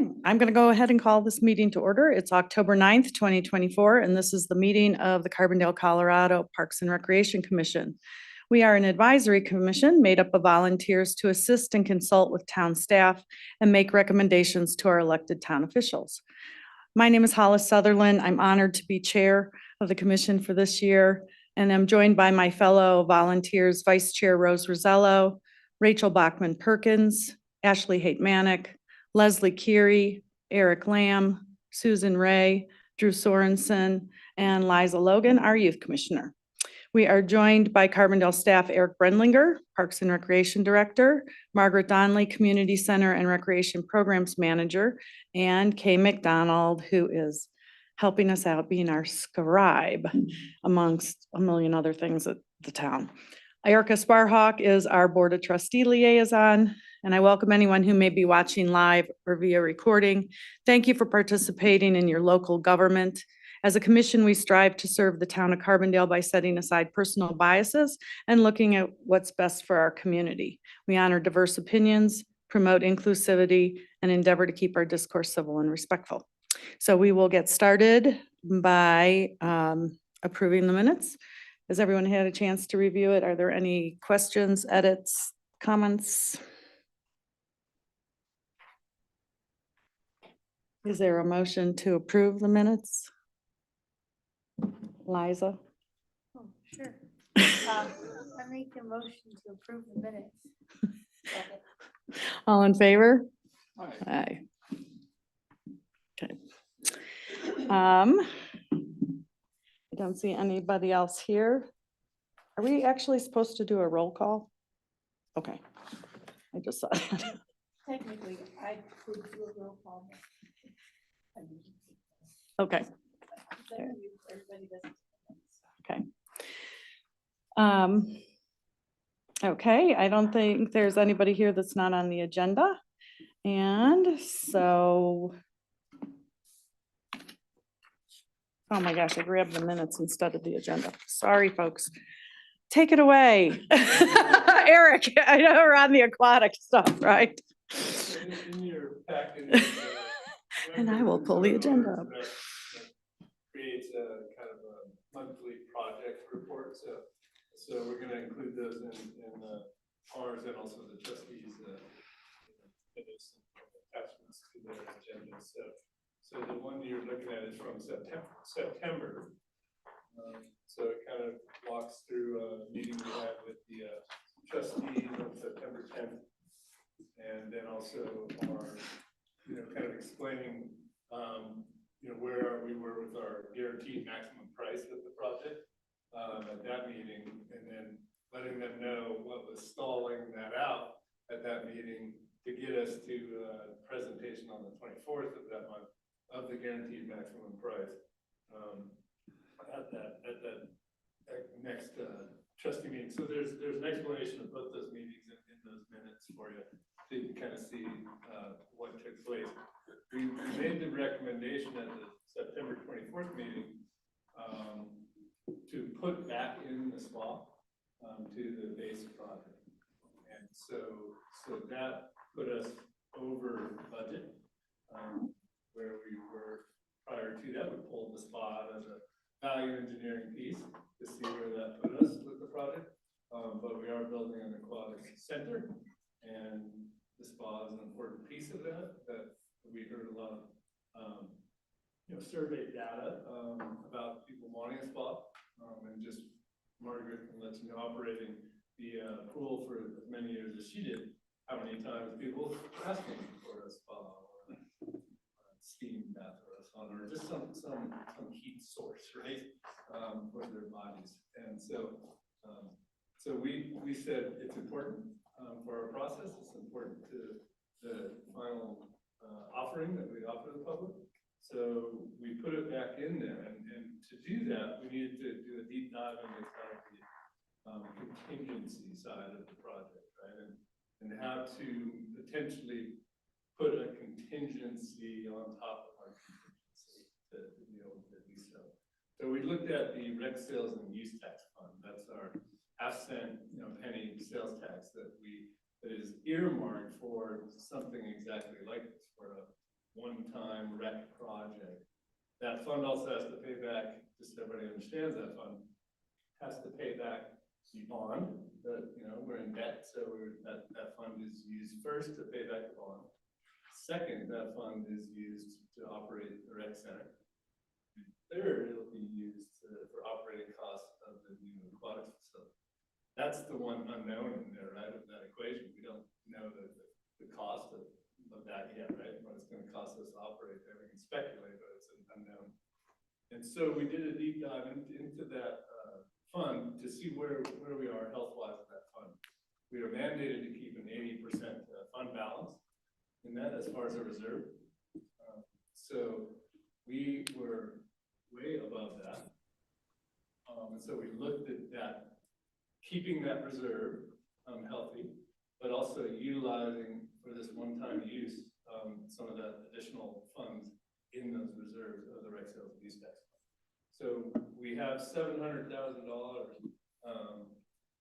Okay, I'm going to go ahead and call this meeting to order. It's October 9th, 2024, and this is the meeting of the Carbondale, Colorado Parks and Recreation Commission. We are an advisory commission made up of volunteers to assist and consult with town staff and make recommendations to our elected town officials. My name is Hollis Sutherland. I'm honored to be chair of the commission for this year, and I'm joined by my fellow volunteers, Vice Chair Rose Rosello, Rachel Bachman Perkins, Ashley Haight-Manick, Leslie Keary, Eric Lamb, Susan Ray, Drew Sorensen, and Liza Logan, our youth commissioner. We are joined by Carbondale staff Eric Brenlinger, Parks and Recreation Director, Margaret Donnelly, Community Center and Recreation Programs Manager, and Kay McDonald, who is helping us out being our scribe amongst a million other things at the town. Erica Sparhawk is our Board of Trustee liaison, and I welcome anyone who may be watching live or via recording. Thank you for participating in your local government. As a commission, we strive to serve the town of Carbondale by setting aside personal biases and looking at what's best for our community. We honor diverse opinions, promote inclusivity, and endeavor to keep our discourse civil and respectful. So we will get started by approving the minutes. Has everyone had a chance to review it? Are there any questions, edits, comments? Is there a motion to approve the minutes? Liza? Oh, sure. I make a motion to approve the minutes. All in favor? Aye. Aye. Okay. I don't see anybody else here. Are we actually supposed to do a roll call? Okay. I just saw that. Technically, I could do a roll call. Okay. Everybody does. Okay. Okay, I don't think there's anybody here that's not on the agenda. And so, oh my gosh, I grabbed the minutes instead of the agenda. Sorry, folks. Take it away. Eric, I know we're on the aquatic stuff, right? In your packet. And I will pull the agenda up. That creates a kind of a monthly project report. So we're going to include those in ours and also the trustees' attachments to their agenda. So the one you're looking at is from September. So it kind of walks through a meeting we had with the trustees on September 10th, and then also our, kind of explaining, where we were with our guaranteed maximum price of the project at that meeting, and then letting them know what was stalling that out at that meeting to get us to presentation on the 24th of that month of the guaranteed maximum price at that next trustee meeting. So there's an explanation of both those meetings in those minutes for you, so you can kind of see what took place. We made the recommendation at the September 24th meeting to put back in the spa to the base project, and so that put us over budget where we were prior to that. We pulled the spa out of the value engineering piece to see where that put us with the project, but we are building an aquatic center, and the spa is an important piece of that we heard a lot of survey data about people wanting a spa, and just Margaret can let you know, operating the pool for as many years as she did, how many times people asking for a spa or a steam bath or a sauna or just some heat source, right, for their bodies. And so we said it's important for our process. It's important to the final offering that we offer the public. So we put it back in there, and to do that, we needed to do a deep dive into kind of the contingency side of the project, right, and how to potentially put a contingency on top of our contingency to be able to do so. So we looked at the rec sales and use tax fund. That's our half-cent, penny sales tax that is earmarked for something exactly like this, for one-time rec project. That fund also has to pay back, just so everybody understands that fund, has to pay back the bond, that, you know, we're in debt, so that fund is used first to pay back the bond. Second, that fund is used to operate the rec center. Third, it'll be used for operating costs of the new aquatics facility. That's the one unknown in there, right, of that equation. We don't know the cost of that yet, right? What it's going to cost us to operate there. We can speculate, but it's an unknown. And so we did a deep dive into that fund to see where we are health-wise with that fund. We are mandated to keep an 80% fund balance in that as far as a reserve. So we were way above that. And so we looked at that, keeping that reserve healthy, but also utilizing for this one-time use some of that additional funds in those reserves of the rec sales and use tax. So we have $700,000,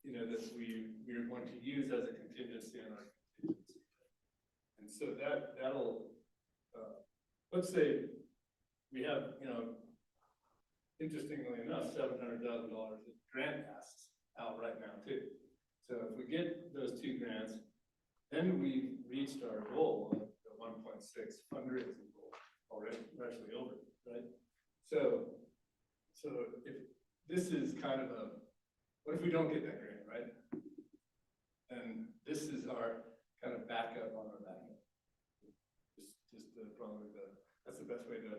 you know, that we're going to use as a contingency in our contingency. And so that'll let's say we have, you know, interestingly enough, $700,000 of grant asks out right now too. So if we get those 2 grants, then we've reached our goal of the 1.6 fundraising goal already. We're actually over it, right? So if this is kind of what if we don't get that grant, right? And this is our kind of backup on our backup. Probably that's the best way to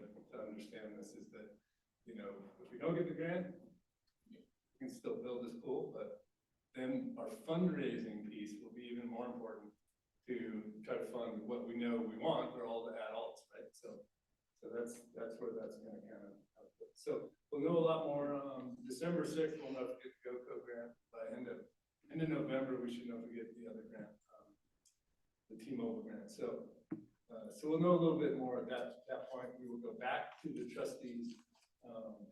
understand this is that, you know, if we don't get the grant, we can still build this pool, but then our fundraising piece will be even more important to try to fund what we know we want, or all the adults, right? So that's where that's going to kind of output. So we'll know a lot more. December 6th, we'll know if we get the GoCo grant. By end of November, we should know if we get the other grant, the T-Mobile grant. So we'll know a little bit more at that point. We will go back to the trustees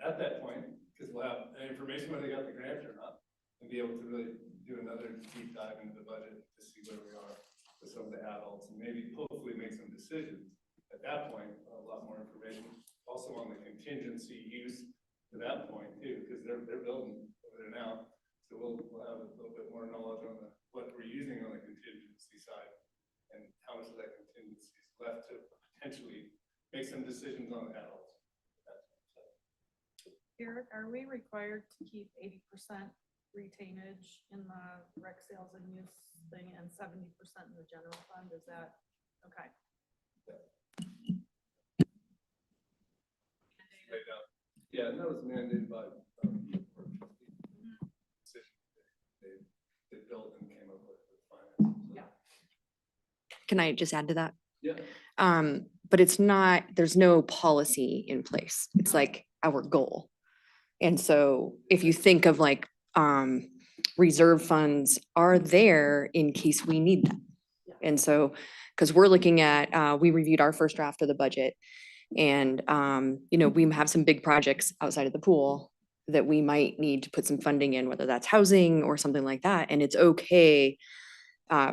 at that point, because we'll have information whether they got the grant or not, and be able to really do another deep dive into the budget to see where we are with some of the adults, and maybe hopefully make some decisions at that point. A lot more information also on the contingency use to that point too, because they're building over there now. So we'll have a little bit more knowledge on what we're using on the contingency side and how much of that contingency is left to potentially make some decisions on the adults. Eric, are we required to keep 80% retainage in the rec sales and use thing and 70% in the general fund? Is that okay? Yeah, and that was mandated by they built and came up with finance. So. Yeah. Can I just add to that? Yeah. But it's not, there's no policy in place. It's like our goal. And so if you think of like, reserve funds are there in case we need them. Yeah. And so, because we're looking at, we reviewed our first draft of the budget, and, you know, we have some big projects outside of the pool that we might need to put some funding in, whether that's housing or something like that. And it's okay,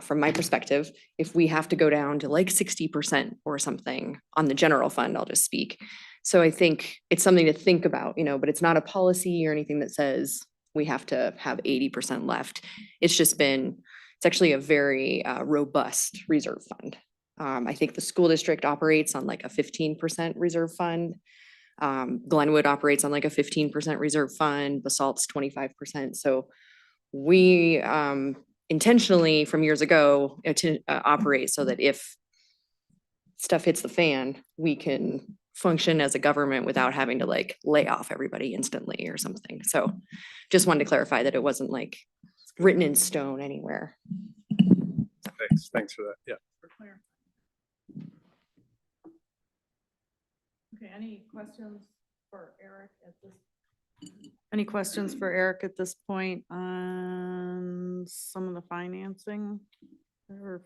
from my perspective, if we have to go down to like 60% or something on the general fund, I'll just speak. So I think it's something to think about, you know, but it's not a policy or anything that says we have to have 80% left. It's just been, it's actually a very robust reserve fund. I think the school district operates on like a 15% reserve fund. Glenwood operates on like a 15% reserve fund. Basalt's 25%. So we intentionally from years ago to operate so that if stuff hits the fan, we can function as a government without having to like lay off everybody instantly or something. So just wanted to clarify that it wasn't like written in stone anywhere. Thanks for that. Yeah. For clarifying. Okay, any questions for Eric at this? Any questions for Eric at this point on some of the financing? Or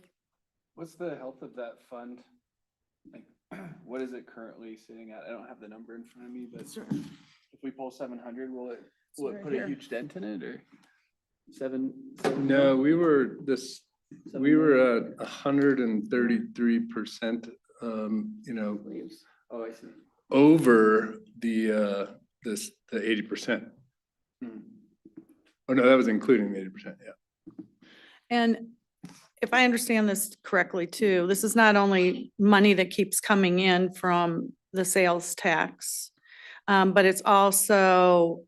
What's the health of that fund? Like, what is it currently sitting at? I don't have the number in front of me, but Sure. if we pull 700, will it right put here. a huge dent in it, or seven? No, we were Seven we were million? at 133% you know, Oh, I see. over the 80%. Oh, no, that was including the 80%, yeah. And if I understand this correctly too, this is not only money that keeps coming in from the sales tax, but it's also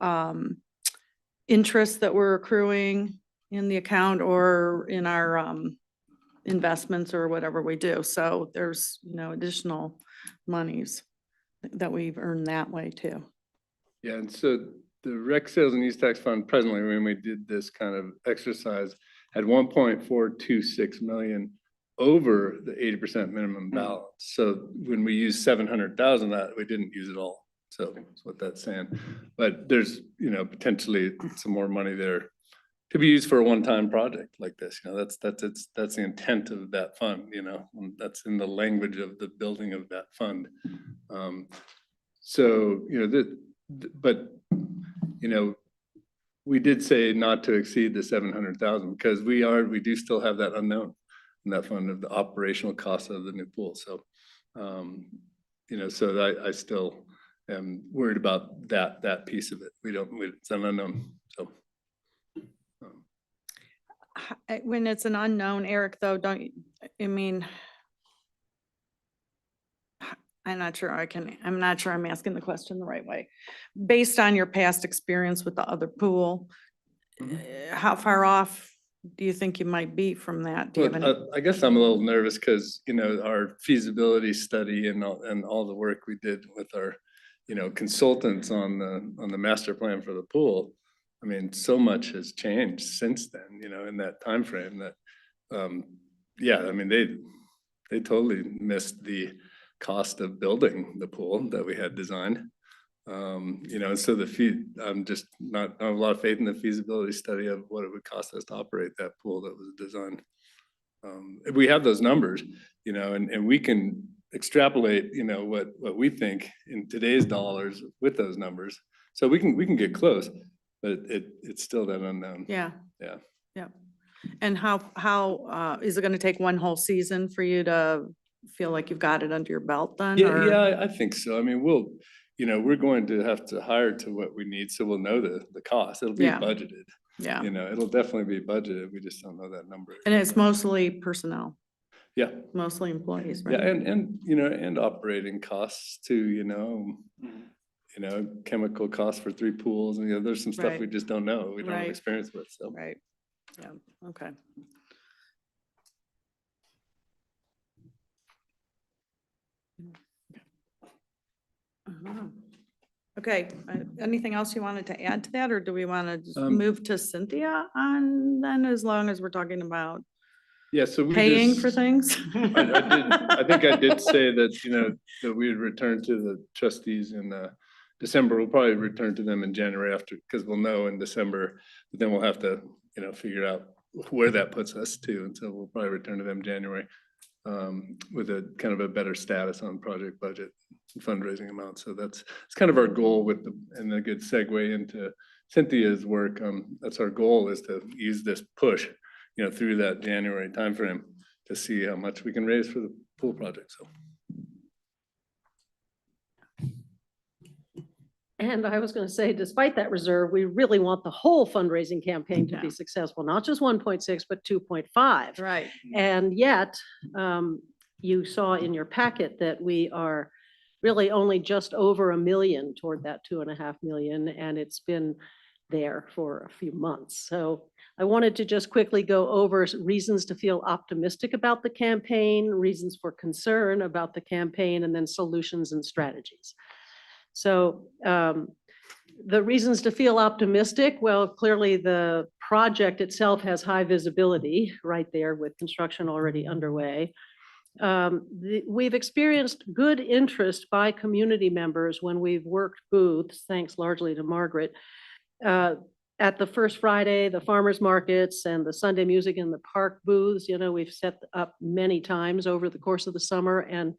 interest that we're accruing in the account or in our investments or whatever we do. So there's, additional monies that we've earned that way too. Yeah, and so the rec sales and use tax fund presently, when we did this kind of exercise, had 1.426 million over the 80% minimum balance. So when we used 700,000, that we didn't use it all. So that's what that's saying. But there's, potentially some more money there to be used for a one-time project like this. That's the intent of that fund, and that's in the language of the building of that fund. So, but, we did say not to exceed the 700,000 because we do still have that unknown in that fund of the operational cost of the new pool. So, so I still am worried about that piece of it. It's an unknown, so. When it's an unknown, Eric, though, I'm not sure I'm asking the question the right way. Based on your past experience with the other pool, how far off do you think you might be from that? Do you have any? I guess I'm a little nervous because, our feasibility study and all the work we did with our, consultants on the master plan for the pool. I mean, so much has changed since then, in that timeframe that, yeah, I mean, they totally missed the cost of building the pool that we had designed. And so I'm just not have a lot of faith in the feasibility study of what it would cost us to operate that pool that was designed. If we have those numbers, and we can extrapolate, what we think in today's dollars with those numbers. So we can get close, but it's still that unknown. Yeah. Yeah. Yeah. And how is it going to take one whole season for you to feel like you've got it under your belt then? Yeah, I think so. I mean, we're going to have to hire to what we need, so we'll know the cost. It'll be Yeah. budgeted. Yeah. It'll definitely be budgeted. We just don't know that number. And it's mostly personnel, Yeah. mostly employees, right? Yeah, and operating costs too, chemical costs for 3 pools, and there's some stuff Right. we just don't know. We don't have Right. experience with, so. Right. Yeah. Okay. Okay, anything else you wanted to add to that, or do we want to just move to Cynthia on then, as long as we're talking about Yeah, so we paying just- for things? I think I did say that, that we would return to the trustees in December. We'll probably return to them in January after, because we'll know in December, but then we'll have to, figure out where that puts us to. And so we'll probably return to them January with a kind of a better status on project budget and fundraising amount. So it's kind of our goal and a good segue into Cynthia's work. That's our goal, is to use this push, through that January timeframe to see how much we can raise for the pool project. So. And I was going to say, despite that reserve, we really want the whole fundraising campaign to Yeah. be successful, not just 1.6, but 2.5. Right. And yet, you saw in your packet that we are really only just over $1 million toward that 2.5 million, and it's been there for a few months. So I wanted to just quickly go over reasons to feel optimistic about the campaign, reasons for concern about the campaign, and then solutions and strategies. So the reasons to feel optimistic, well, clearly the project itself has high visibility right there with construction already underway. We've experienced good interest by community members when we've worked booths, thanks largely to Margaret, at the First Friday, the farmers markets, and the Sunday music in the park booths. We've set up many times over the course of the summer, and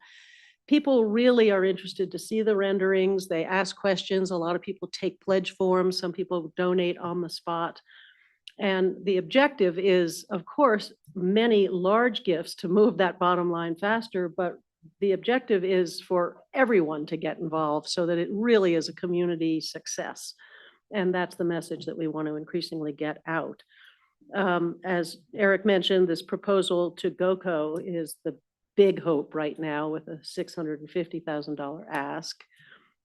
people really are interested to see the renderings. They ask questions. A lot of people take pledge forms. Some people donate on the spot. And the objective is, of course, many large gifts to move that bottom line faster, but the objective is for everyone to get involved so that it really is a community success. And that's the message that we want to increasingly get out. As Eric mentioned, this proposal to GOCO is the big hope right now with a $650,000 ask.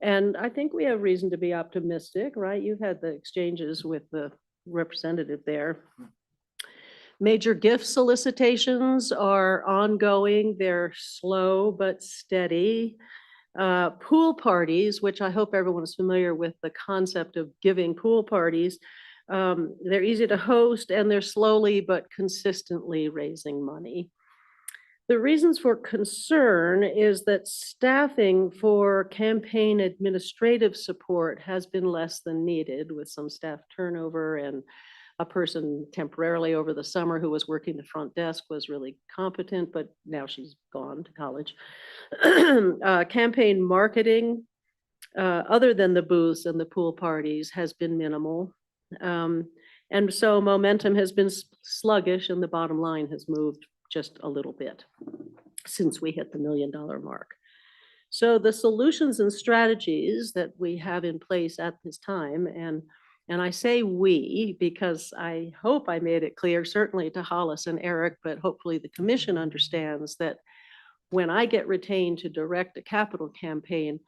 And I think we have reason to be optimistic, right? You've had the exchanges with the representative there. Major gift solicitations are ongoing. They're slow but steady. Pool parties, which I hope everyone is familiar with the concept of giving pool parties. They're easy to host and they're slowly but consistently raising money. The reasons for concern is that staffing for campaign administrative support has been less than needed, with some staff turnover, and a person temporarily over the summer who was working the front desk was really competent, but now she's gone to college. Campaign marketing, other than the booths and the pool parties, has been minimal. And so momentum has been sluggish and the bottom line has moved just a little bit since we hit the $1 million mark. So the solutions and strategies that we have in place at this time, and I say we because I hope I made it clear, certainly to Hollis and Eric, but hopefully the commission understands that when I get retained to direct a capital campaign,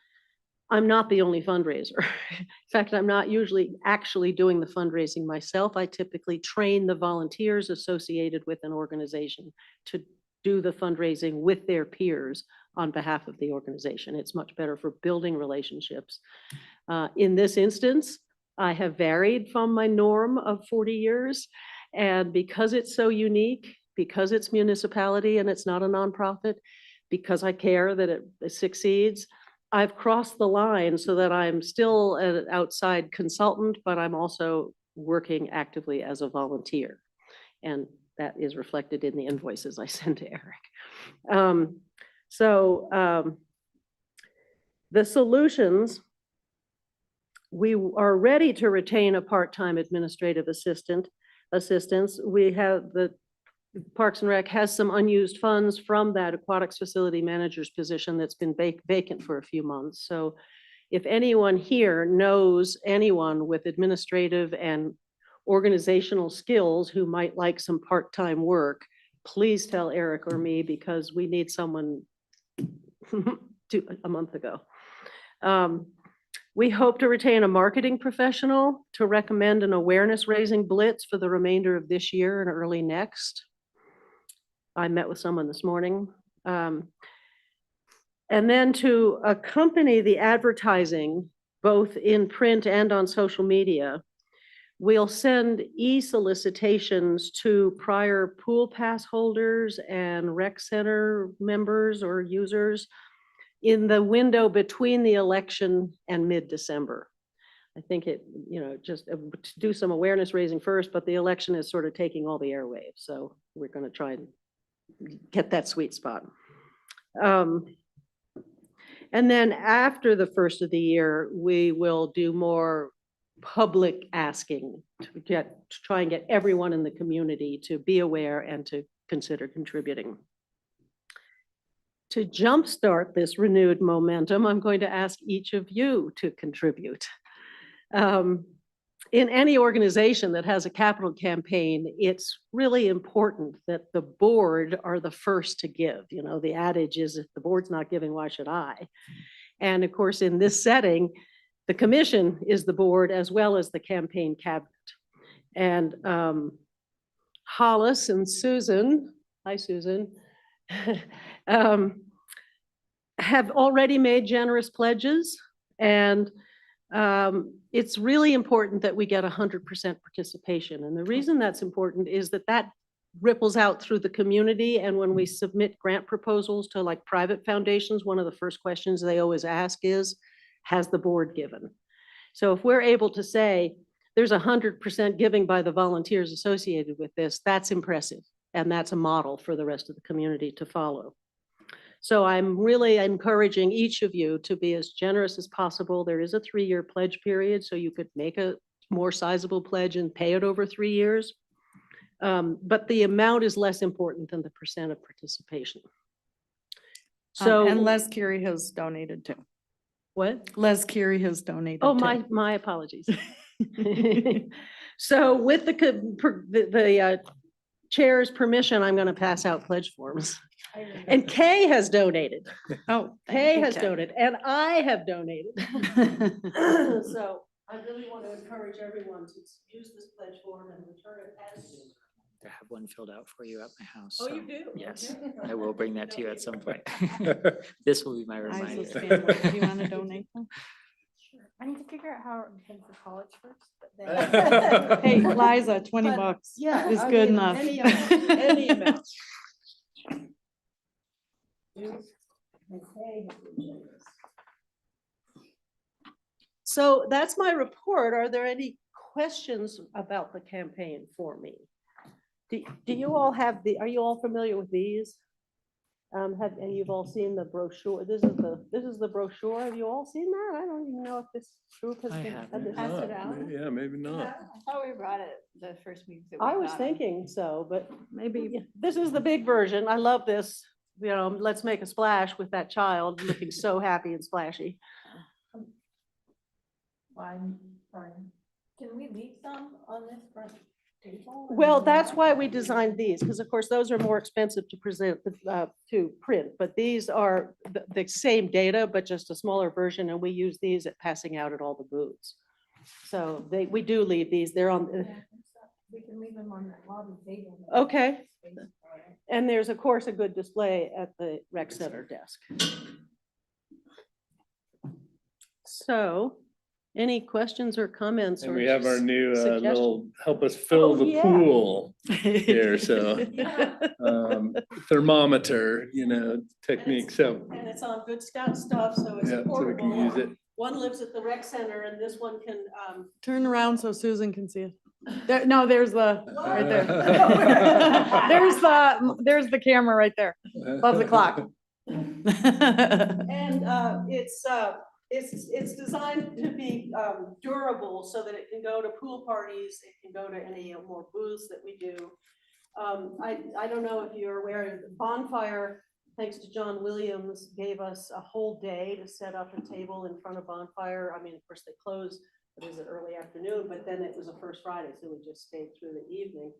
I'm not the only fundraiser. In fact, I'm not usually actually doing the fundraising myself. I typically train the volunteers associated with an organization to do the fundraising with their peers on behalf of the organization. It's much better for building relationships. In this instance, I have varied from my norm of 40 years. And because it's so unique, because it's municipality and it's not a nonprofit, because I care that it succeeds, I've crossed the line so that I'm still an outside consultant, but I'm also working actively as a volunteer. And that is reflected in the invoices I send to Eric. The solutions, we are ready to retain a part-time administrative assistance. We have the Parks and Rec has some unused funds from that aquatics facility manager's position that's been vacant for a few months. So if anyone here knows anyone with administrative and organizational skills who might like some part-time work, please tell Eric or me, because we need someone a month ago. We hope to retain a marketing professional to recommend an awareness raising blitz for the remainder of this year and early next. I met with someone this morning. And then to accompany the advertising, both in print and on social media, we'll send e-solicitations to prior pool pass holders and rec center members or users in the window between the election and mid-December. I think it, just to do some awareness raising first, but the election is sort of taking all the airwaves. So we're going to try and get that sweet spot. And then after the first of the year, we will do more public asking to try and get everyone in the community to be aware and to consider contributing. To jumpstart this renewed momentum, I'm going to ask each of you to contribute. In any organization that has a capital campaign, it's really important that the board are the first to give. The adage is, if the board's not giving, why should I? And of course, in this setting, the commission is the board as well as the campaign cabinet. And Hollis and Susan, hi Susan, have already made generous pledges, and it's really important that we get 100% participation. And the reason that's important is that ripples out through the community. And when we submit grant proposals to like private foundations, one of the first questions they always ask is, has the board given? So if we're able to say there's 100% giving by the volunteers associated with this, that's impressive. And that's a model for the rest of the community to follow. So I'm really encouraging each of you to be as generous as possible. There is a 3-year pledge period, so you could make a more sizable pledge and pay it over 3 years. But the amount is less important than the percent of participation. So. And Les Curie has donated too. What? Les Curie has donated. Oh, too. my apologies. So with the chair's permission, I'm going to pass out pledge forms. And Kay has donated. Oh. Kay has okay. donated, and I have donated. So I really want to encourage everyone to use this pledge form and return it as soon. I have one filled out for you at my house. Oh, so you do? Yes, Okay. I will bring that to you at some point. This will be my Isla's reminder. family. Do you want to donate them? I need to figure out how to pay for college first, but then. Hey, Liza, 20 But, bucks. Yeah. Is I good mean, enough. Any amount, any amount. So that's my report. Are there any questions about the campaign for me? Do you all have are you all familiar with these? And you've all seen the brochure. This is the brochure. Have you all seen that? I don't even know if this group has I been. haven't. had this- Pass it out? Yeah, maybe not. I thought we brought it the first meeting. that we I was got 'em. thinking so, but Maybe. yeah, this is the big version. I love this. You know, let's make a splash with that child looking so happy and splashy. Fine. Can we leave some on this front table? Well, that's why we designed these, because of course, those are more expensive to present, to print, but these are the same data, but just a smaller version, and we use these at passing out at all the booths. So we do leave these, they're on, We can leave them on that lobby table. Okay. and there's of course a good display at the rec center desk. So, any questions or comments? And or we have our new suggestions? little help us fill Oh, the yeah. pool here, so And thermometer, technique, so. it's on Good Scout stuff, so it's Yeah, so we can use portable. it. One lives at the rec center and this one can, Turn around so Susan can see it. There, no, there's the, right there. There's the camera right there, above the clock. and it's designed to be durable so that it can go to pool parties, it can go to any more booths that we do. I don't know if you're aware, the Bonfire, thanks to John Williams, gave us a whole day to set up a table in front of Bonfire. I mean, of course, they close, it was an early afternoon, but then it was a first Friday, so we just stayed through the evening.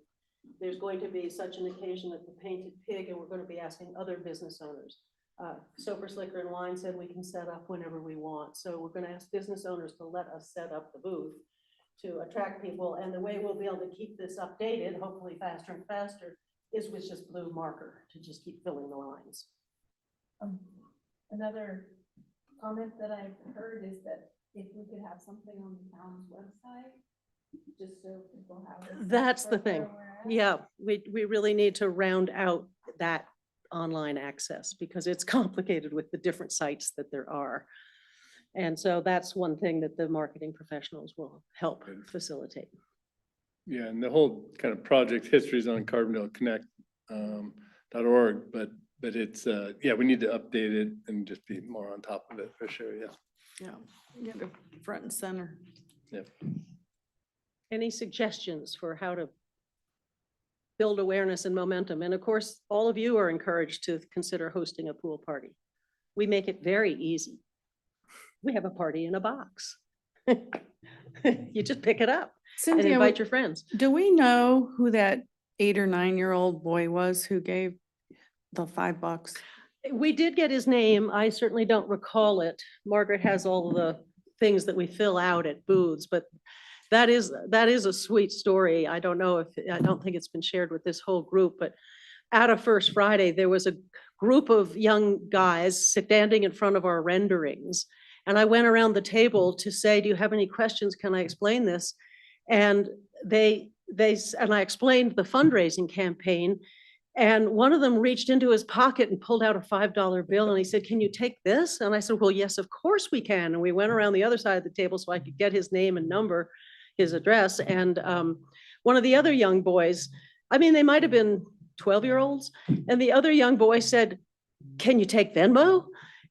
There's going to be such an occasion at the Painted Pig, and we're going to be asking other business owners. Soper, Liquor and Wine said we can set up whenever we want. So we're going to ask business owners to let us set up the booth to attract people. And the way we'll be able to keep this updated, hopefully faster and faster, is with just blue marker to just keep filling the lines. Another comment that I've heard is that if we could have something on the town's website, just so people have. it That's the right there thing. where we're at. Yeah, we really need to round out that online access because it's complicated with the different sites that there are. And so that's one thing that the marketing professionals will help facilitate. Yeah, and the whole kind of project history is on Carbondale Connect .org, but it's, we need to update it and just be more on top of it for sure, yeah. Yeah, get it front and center. Yep. Any suggestions for how to build awareness and momentum? And of course, all of you are encouraged to consider hosting a pool party. We make it very easy. We have a party in a box. You just pick it up and Cynthia, invite your friends. do we know who that 8 or 9-year-old boy was who gave the $5? We did get his name. I certainly don't recall it. Margaret has all the things that we fill out at booths, but that is a sweet story. I don't think it's been shared with this whole group, but at a First Friday, there was a group of young guys standing in front of our renderings. And I went around the table to say, do you have any questions? Can I explain this? And and I explained the fundraising campaign. And one of them reached into his pocket and pulled out a $5 bill and he said, can you take this? And I said, well, yes, of course we can. And we went around the other side of the table so I could get his name and number, his address. And one of the other young boys, I mean, they might have been 12-year-olds. And the other young boy said, can you take Venmo?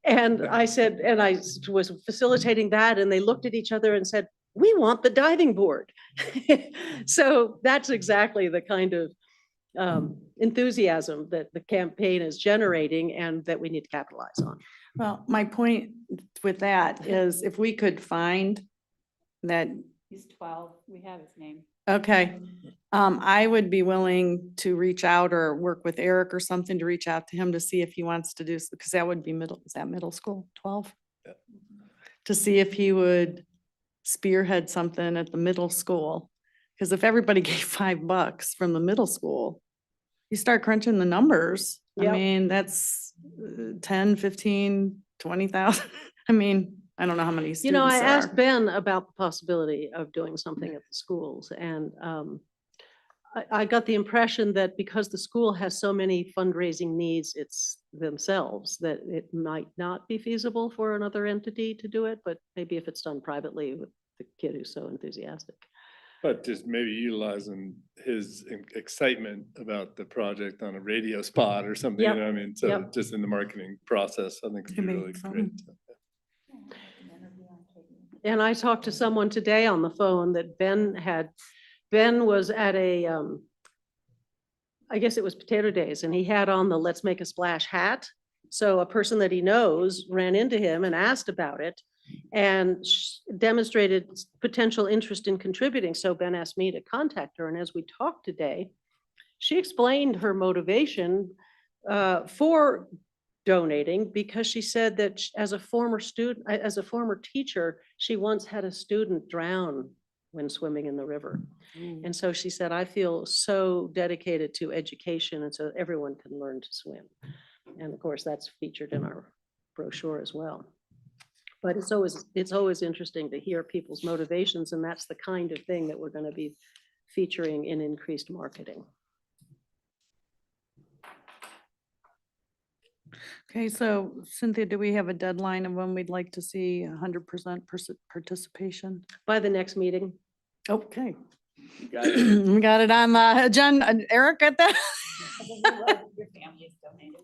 And I said, and I was facilitating that. And they looked at each other and said, we want the diving board. So that's exactly the kind of enthusiasm that the campaign is generating and that we need to capitalize on. Well, my point with that is if we could find that, He's 12. We have his name. okay. I would be willing to reach out or work with Eric or something to reach out to him to see if he wants to do, because that would be is that middle school, 12? Yeah. To see if he would spearhead something at the middle school. Because if everybody gave $5 from the middle school, you start crunching the numbers. I Yep. mean, that's 10, 15, 20,000. I mean, I don't know how many You know, I students there asked are. Ben about the possibility of doing something at the schools, and I got the impression that because the school has so many fundraising needs it's themselves, that it might not be feasible for another entity to do it, but maybe if it's done privately with the kid who's so enthusiastic. But just maybe utilizing his excitement about the project on a radio spot or something, you Yep, know what I mean? So yep. just in the marketing process, I think it'd be Could be really fun. great. And I talked to someone today on the phone that Ben was at a, I guess it was Potato Days, and he had on the Let's Make a Splash hat. So a person that he knows ran into him and asked about it and demonstrated potential interest in contributing. So Ben asked me to contact her. And as we talked today, she explained her motivation for donating, because she said that as a former student, as a former teacher, she once had a student drown when swimming in the river. And so she said, I feel so dedicated to education and so everyone can learn to swim. And of course, that's featured in our brochure as well. But it's always interesting to hear people's motivations, and that's the kind of thing that we're going to be featuring in increased marketing. Okay, so Cynthia, do we have a deadline of when we'd like to see 100% participation? By the next meeting. Okay. You got it. We got it on the agenda. Eric, got that? Your family's donated.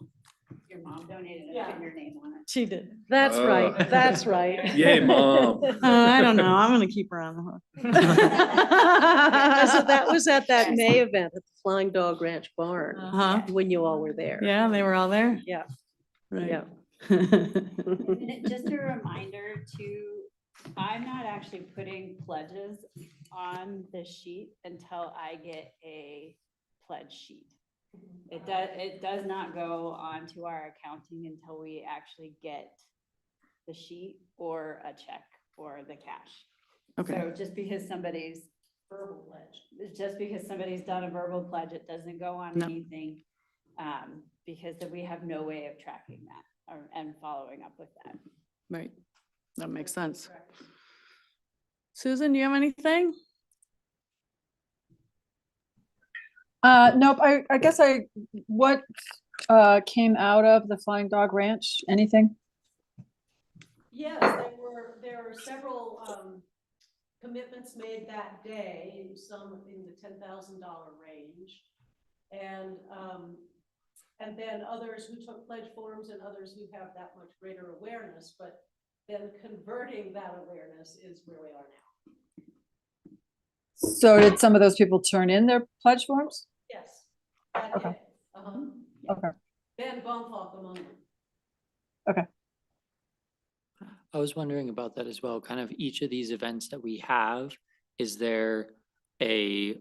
Your mom donated and put your name on it. She did. That's Oh. right. That's right. Yay, Mom. I don't know. I'm gonna keep her on the hook. So that was at that May event at the Flying Dog Ranch Barn, Uh-huh. when you all were there. Yeah, they were all there? Yeah. Right. Yeah. And just a reminder to, I'm not actually putting pledges on the sheet until I get a pledge sheet. It does not go onto our accounting until we actually get the sheet or a check or the cash. Okay, So just because somebody's verbal pledge, just because somebody's done a verbal pledge, it doesn't go on No. anything. Because then we have no way of tracking that and following up with that. right. That makes sense. Susan, do you have anything? Nope, I guess what came out of the Flying Dog Ranch? Anything? Yes, there were several commitments made that day, some in the $10,000 range. And then others who took pledge forms and others who have that much greater awareness, but then converting that awareness is where we are now. So did some of those people turn in their pledge forms? Yes. That Okay. day. Yeah. Okay. Ben Bonfalk among them. I was wondering about that as well. Kind of each of these events that we have, is there a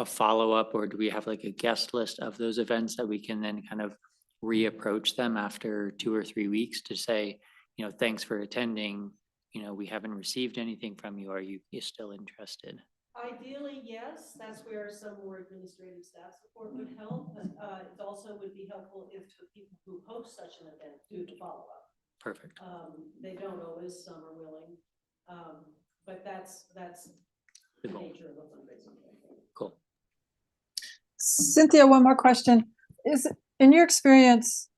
follow-up, or do we have like a guest list of those events that we can then kind of reapproach them after 2 or 3 weeks to say, you know, thanks for attending, you know, we haven't received anything from you. Are you still interested? Ideally, yes, that's where some more administrative staff support would help, but it also would be helpful if the people who host such an event do follow up. Perfect. They don't always, some are willing, but that's the Cool. nature of a fundraising campaign. Cool. Cynthia, one more question. In your experience,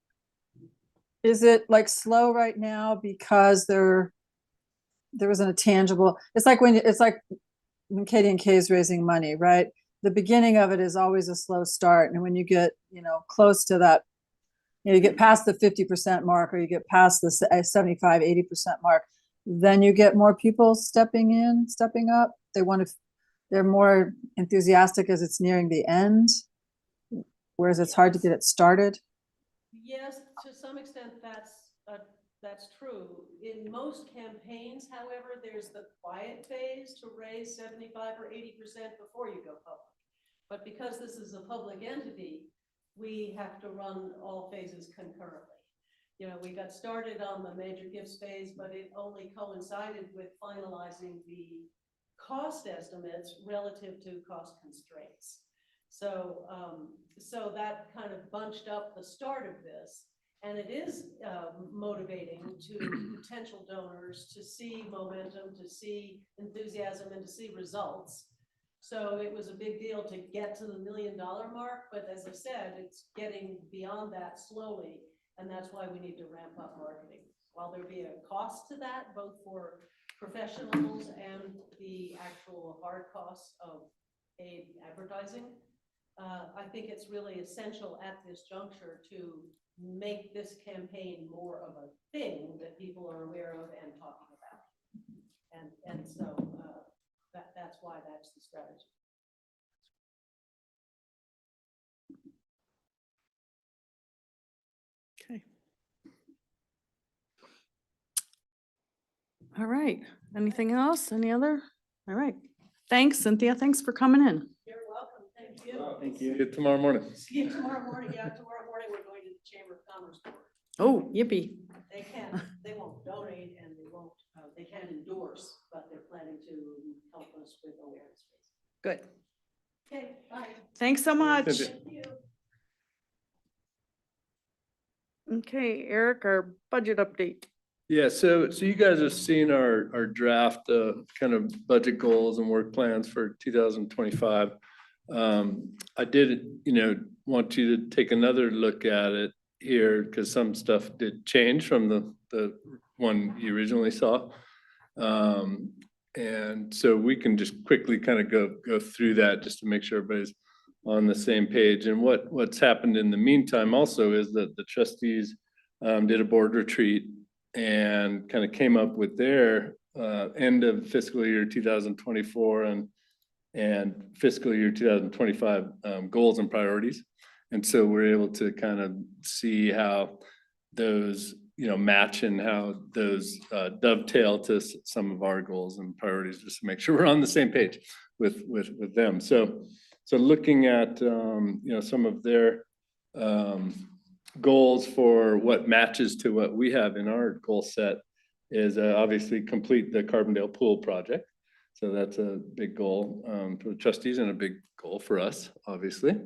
is it like slow right now because there isn't a tangible, it's like when Katie and Kay is raising money, right? The beginning of it is always a slow start. And when you get, close to that, you get past the 50% mark, or you get past the 75, 80% mark, then you get more people stepping up. They're more enthusiastic as it's nearing the end. whereas it's hard to get it started? Yes, to some extent, that's true. In most campaigns, however, there's the quiet phase to raise 75 or 80% before you go public. But because this is a public entity, we have to run all phases concurrently. You know, we got started on the major gifts phase, but it only coincided with finalizing the cost estimates relative to cost constraints. So, so that kind of bunched up the start of this. And it is motivating to potential donors to see momentum, to see enthusiasm, and to see results. So it was a big deal to get to the $1 million mark, but as I said, it's getting beyond that slowly, and that's why we need to ramp up marketing. While there be a cost to that, both for professionals and the actual hard costs of paid advertising, I think it's really essential at this juncture to make this campaign more of a thing that people are aware of and talking about. And so that's why that's the strategy. Okay. All right. Anything else? Any other? All right. Thanks, Cynthia. Thanks for coming in. You're welcome. Thank you. Thank you. See you tomorrow morning. See you tomorrow morning. Yeah, tomorrow morning we're going to the Chamber of Commerce board. Oh, yippee. They won't donate and they can't endorse, but they're planning to help us with awareness. Good. Okay, bye. Thanks so much. Cynthia. Thank you. Okay, Eric, our budget update. Yeah, so you guys have seen our draft, kind of budget goals and work plans for 2025. I did, want you to take another look at it here because some stuff did change from the one you originally saw. And so we can just quickly kind of go through that just to make sure everybody's on the same page. And what's happened in the meantime also is that the trustees did a board retreat and kind of came up with their end of fiscal year 2024 and fiscal year 2025 goals and priorities. And so we're able to kind of see how those, match and how those dovetail to some of our goals and priorities, just to make sure we're on the same page with them. So looking at, some of their goals for what matches to what we have in our goal set is obviously complete the Carbondale pool project. So that's a big goal for the trustees and a big goal for us, obviously.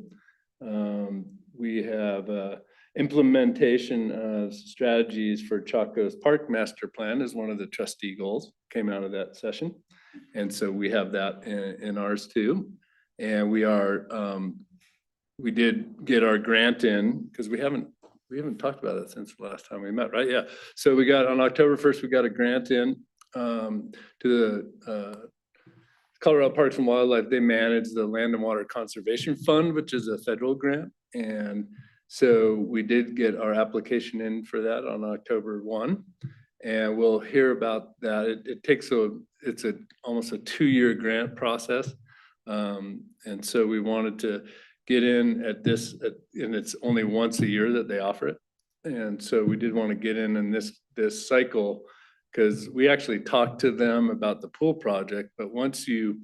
We have implementation of strategies for Chacos Park Master Plan is one of the trustee goals, came out of that session. And so we have that in ours too. And we did get our grant in because we haven't talked about it since the last time we met, right? Yeah. So we got on October 1st, we got a grant in to the Colorado Parks and Wildlife. They manage the Land and Water Conservation Fund, which is a federal grant. And so we did get our application in for that on October 1. And we'll hear about that. It takes it's almost a 2-year grant process. And so we wanted to get in at this, and it's only once a year that they offer it. And so we did want to get in this cycle because we actually talked to them about the pool project, but once you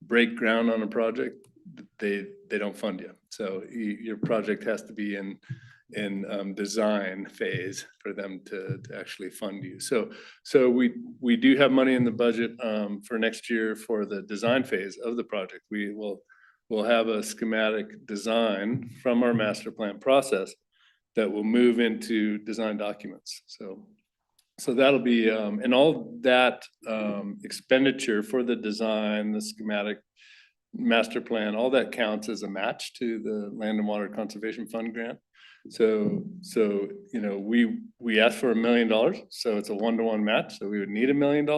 break ground on a project, they don't fund you. So your project has to be in design phase for them to actually fund you. So we do have money in the budget for next year for the design phase of the project. We'll have a schematic design from our master plan process that will move into design documents. So that'll be, and all that expenditure for the design, the schematic master plan, all that counts as a match to the Land and Water Conservation Fund grant. So we asked for $1 million, so it's a 1-to-1 match. So we would need $1 million.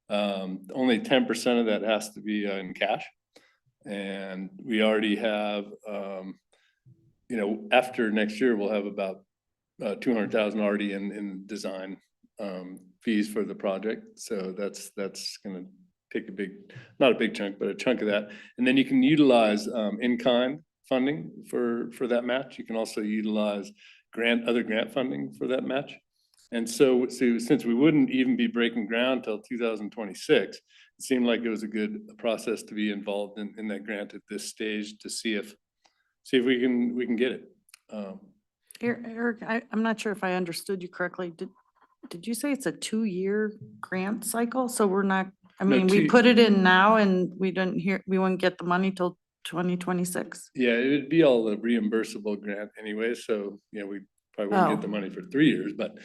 Only 10% of that has to be in cash. And we already have, after next year, we'll have about 200,000 already in design fees for the project. So that's going to take not a big chunk, but a chunk of that. And then you can utilize in kind funding for that match. You can also utilize other grant funding for that match. And so since we wouldn't even be breaking ground till 2026, it seemed like it was a good process to be involved in that grant at this stage to see if we can get it. Eric, I'm not sure if I understood you correctly. Did you say it's a 2-year grant cycle? So we're not, I No, mean, we two- put it in now and we wouldn't get the money till 2026? Yeah, it would be all a reimbursable grant anyway, so, we probably wouldn't get the Oh. money for 3 years, but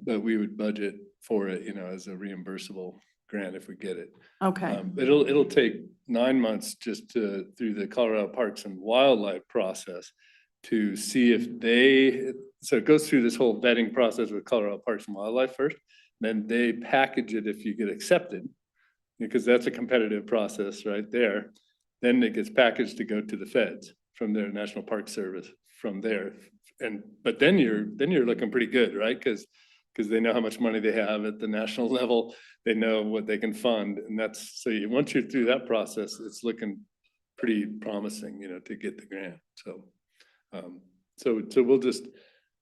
we would budget for it, as a reimbursable grant if we get it. Okay, It'll take 9 months just through the Colorado Parks and Wildlife process to see if so it goes through this whole vetting process with Colorado Parks and Wildlife first, then they package it if you get accepted, because that's a competitive process right there. Then it gets packaged to go to the feds from their National Park Service from there. But then you're looking pretty good, right? Because they know how much money they have at the national level. They know what they can fund. And once you're through that process, it's looking pretty promising, to get the grant. So we'll just,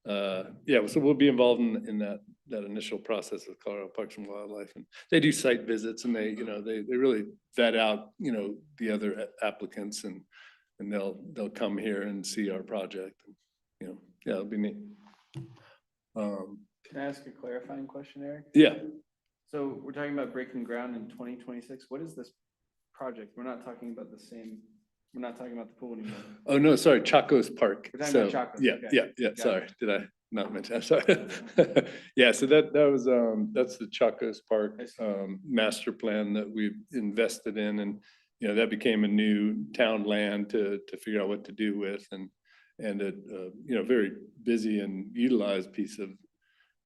so we'll be involved in that initial process with Colorado Parks and Wildlife, and they do site visits, and they really vet out, the other applicants, and they'll come here and see our project. It'll be neat. Can I ask a clarifying question, Eric? Yeah. So we're talking about breaking ground in 2026. What is this project? We're not talking about the pool anymore. Oh, no, sorry, Chacos Park. We're talking about So, Chacos, yeah, okay. yeah, Got sorry, did I not mention? I'm sorry. Yeah, so that was, that's the Chacos Park, I see. master plan that we've invested in, and, that became a new town land to figure out what to do with, and a, very busy and utilized piece of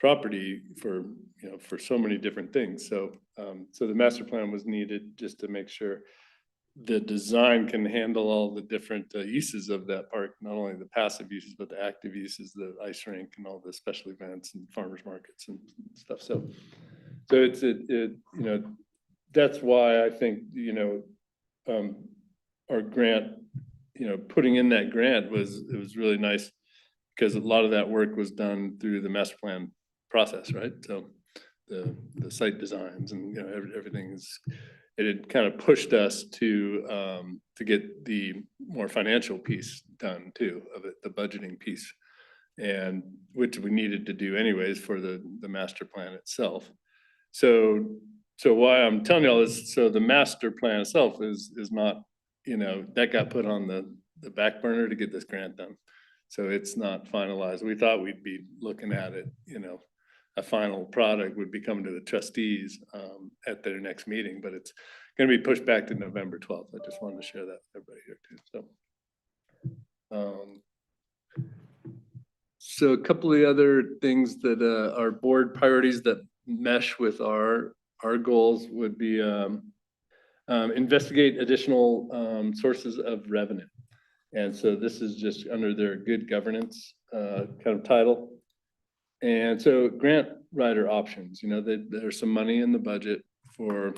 property for so many different things. So, so the master plan was needed just to make sure the design can handle all the different uses of that park, not only the passive uses, but the active uses, the ice rink and all the special events and farmers markets and stuff. So it's, that's why I think, our grant, putting in that grant was really nice, because a lot of that work was done through the master plan process, right? So the site designs and, everything it had kind of pushed us to get the more financial piece done too, of it, the budgeting piece, and which we needed to do anyways for the master plan itself. So why I'm telling you all this, so the master plan itself is not, that got put on the back burner to get this grant done. So it's not finalized. We thought we'd be looking at it, a final product would be coming to the trustees at their next meeting, but it's going to be pushed back to November 12th. I just wanted to share that with everybody here too. So a couple of the other things that are board priorities that mesh with our goals would be investigate additional sources of revenue. And so this is just under their good governance kind of title. And so grant writer options, there's some money in the budget for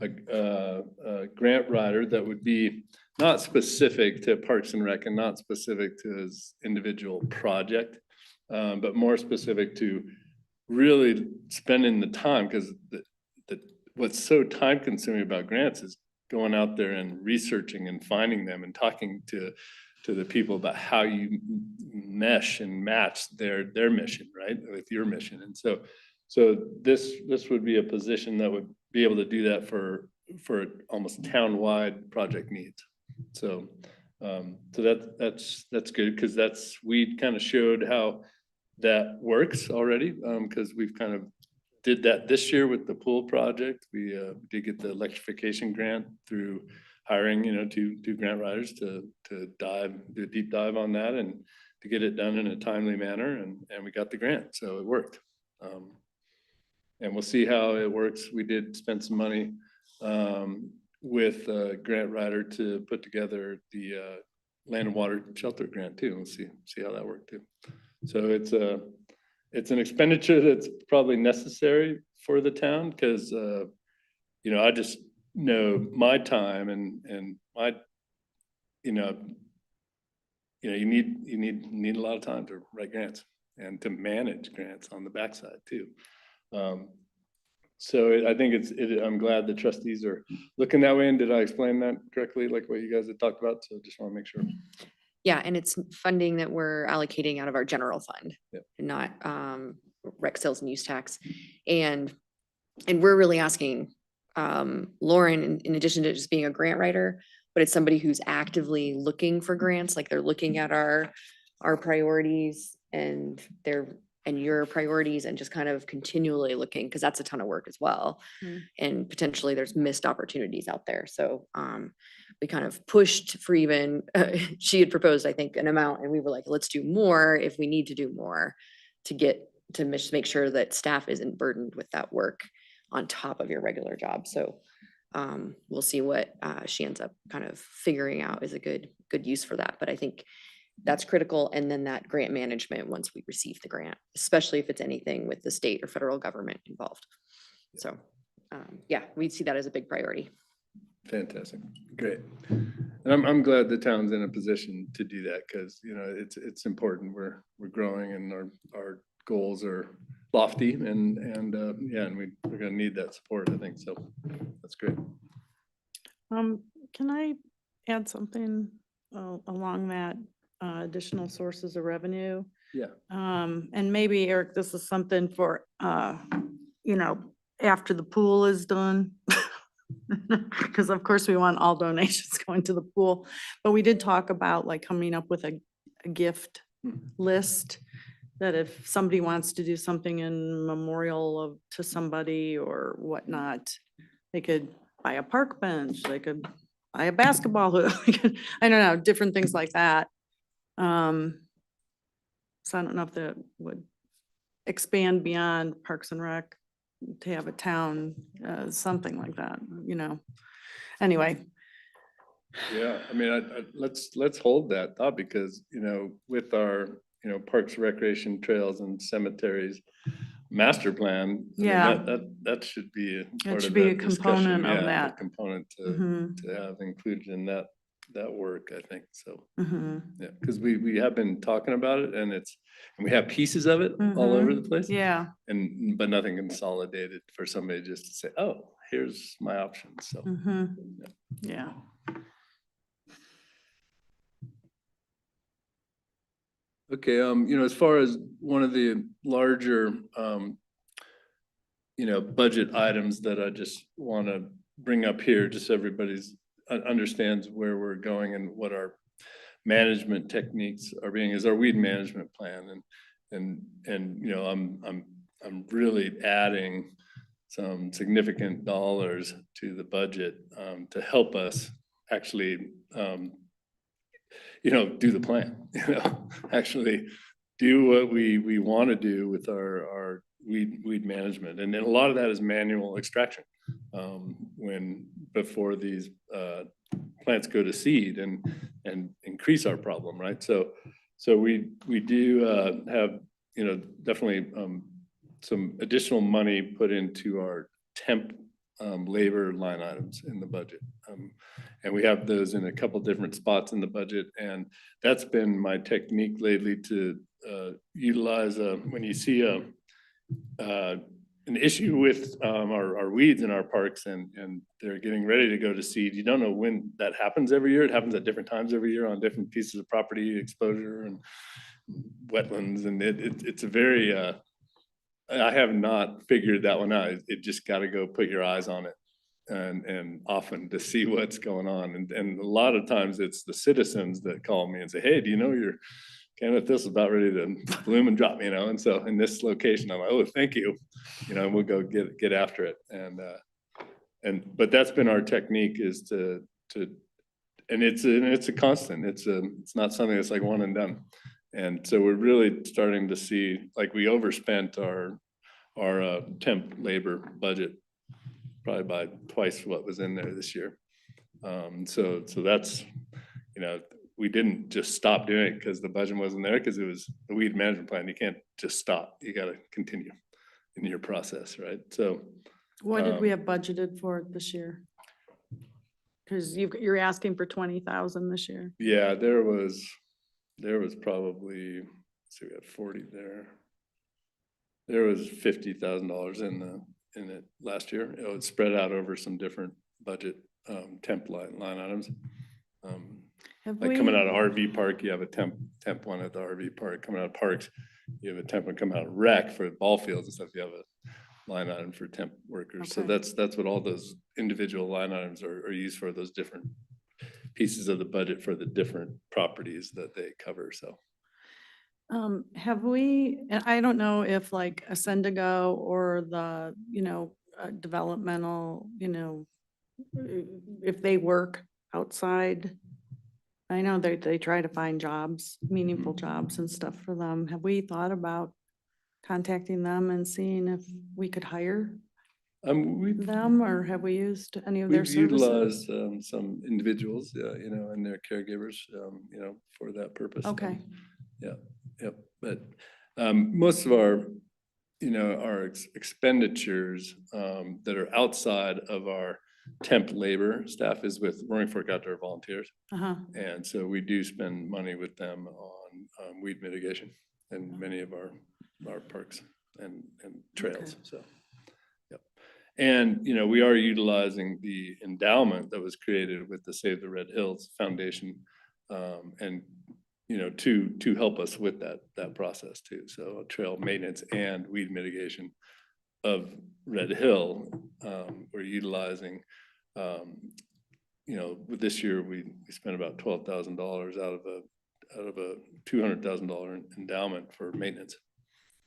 a grant writer that would be not specific to Parks and Rec and not specific to his individual project, but more specific to really spending the time, because what's so time consuming about grants is going out there and researching and finding them and talking to the people about how you mesh and match their mission, right, with your mission. And so this would be a position that would be able to do that for almost town-wide project needs. So that's good, because we kind of showed how that works already, because we've kind of did that this year with the pool project. We did get the electrification grant through hiring, two grant writers to do a deep dive on that and to get it done in a timely manner, and we got the grant, so it worked. And we'll see how it works. We did spend some money with a grant writer to put together the land and water shelter grant too. We'll see how that worked too. So it's an expenditure that's probably necessary for the town, because I just know my time and my you know, you need a lot of time to write grants and to manage grants on the backside too. So I think I'm glad the trustees are looking that way. And did I explain that correctly, like what you guys had talked about? So just want to make sure. Yeah, and it's funding that we're allocating out of our general fund, Yep. and not rec sales and use tax. And we're really asking Lauren, in addition to just being a grant writer, but it's somebody who's actively looking for grants, like they're looking at our priorities and your priorities, and just kind of continually looking, because that's a ton of work as well. Mm. And potentially there's missed opportunities out there. So we kind of pushed for even, she had proposed, I think, an amount, and we were like, let's do more if we need to do more to make sure that staff isn't burdened with that work on top of your regular job. So we'll see what she ends up kind of figuring out is a good use for that. But I think that's critical. And then that grant management once we receive the grant, especially if it's anything with the state or federal government involved. So yeah, we see that as a big priority. Fantastic. Great. And I'm glad the town's in a position to do that, because, you know, it's important. We're growing and our goals are lofty, and we're gonna need that support, I think. So that's great. Can I add something along that additional sources of revenue? Yeah. And maybe, Eric, this is something for, you know, after the pool is done. Because of course we want all donations going to the pool, but we did talk about like coming up with a gift list, that if somebody wants to do something in memorial to somebody or whatnot, they could buy a park bench, they could buy a basketball hoop, I don't know, different things like that. So I don't know if that would expand beyond Parks and Rec to have a town, something like that, you know. Anyway. Yeah, I mean, let's hold that thought, because, you know, with our, you know, parks, recreation, trails, and cemeteries master plan, I mean, Yeah. that should be part should of be a that discussion. component of Yeah, a that. component Mhm, to have included in that work, I think. So mhm, yeah, because we have been talking about it, and we have pieces of it all over the place. yeah. But nothing consolidated for somebody just to say, oh, here's my options. So Yeah. okay, you know, as far as one of the larger you know, budget items that I just want to bring up here, just so everybody's understands where we're going and what our management techniques are being, is our weed management plan. And you know, I'm really adding some significant dollars to the budget to help us actually you know, do the plan, you know, actually do what we want to do with our weed management. And then a lot of that is manual extraction before these plants go to seed and increase our problem, right? So we do have, you know, definitely some additional money put into our temp labor line items in the budget. And we have those in a couple different spots in the budget. And that's been my technique lately to utilize when you see an issue with our weeds in our parks and they're getting ready to go to seed. You don't know when that happens every year. It happens at different times every year on different pieces of property, exposure and wetlands. And it's a very, I have not figured that one out. It just got to go put your eyes on it and often to see what's going on. And a lot of times it's the citizens that call me and say, hey, do you know your Canada thistle about ready to bloom and drop, you know? And so in this location, I'm like, oh, thank you. You know, and we'll go get after it. But that's been our technique, is to and it's a constant. It's not something that's like one and done. And so we're really starting to see, like, we overspent our temp labor budget probably by twice what was in there this year. So that's, you know, we didn't just stop doing it because the budget wasn't there, because it was the weed management plan. You can't just stop. You got to continue in your process, right? So What did we have budgeted for this year? Because you're asking for 20,000 this year. yeah, there was There was probably, so we got 40 there. There was $50,000 in it last year. It was spread out over some different budget temp line items. Have Like coming we- out of RV park, you have a temp one at the RV park. Coming out of parks, you have a temp one coming out of rec for ball fields and stuff. You have a line item for temp workers. So Okay. that's what all those individual line items are used for, those different pieces of the budget for the different properties that they cover, so. Have we, and I don't know if like Ascendigo or the, developmental, if they work outside. I know they try to find jobs, meaningful jobs and stuff for them. Have we thought about contacting them and seeing if we could hire them, or have we used any of their We've services? utilized some individuals, and their caregivers, for that purpose. Okay, Yep, but most of our, our expenditures that are outside of our temp labor staff is with Roaring Fork Outdoor Volunteers. uh-huh, And so we do spend money with them on weed mitigation in many of our parks and trails, so. Yep. And, we are utilizing the endowment that was created with the Save the Red Hills Foundation, and, to help us with that process too. So trail maintenance and weed mitigation of Red Hill, we're utilizing, this year we spent about $12,000 out of a $200,000 endowment for maintenance.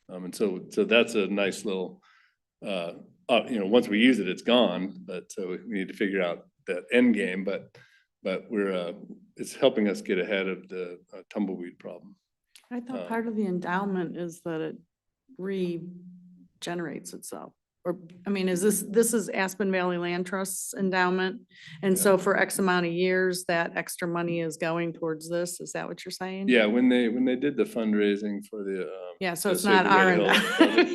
And so that's a nice little, once we use it, it's gone, but so we need to figure out that end game, but it's helping us get ahead of the tumbleweed problem. I thought part of the endowment is that it regenerates itself. Or, is this is Aspen Valley Land Trust's endowment? And so for X amount of years, that extra money is going towards this? Is that what you're saying? Yeah, when they did the fundraising for the. Yeah, so the it's Save not the our. Red Hills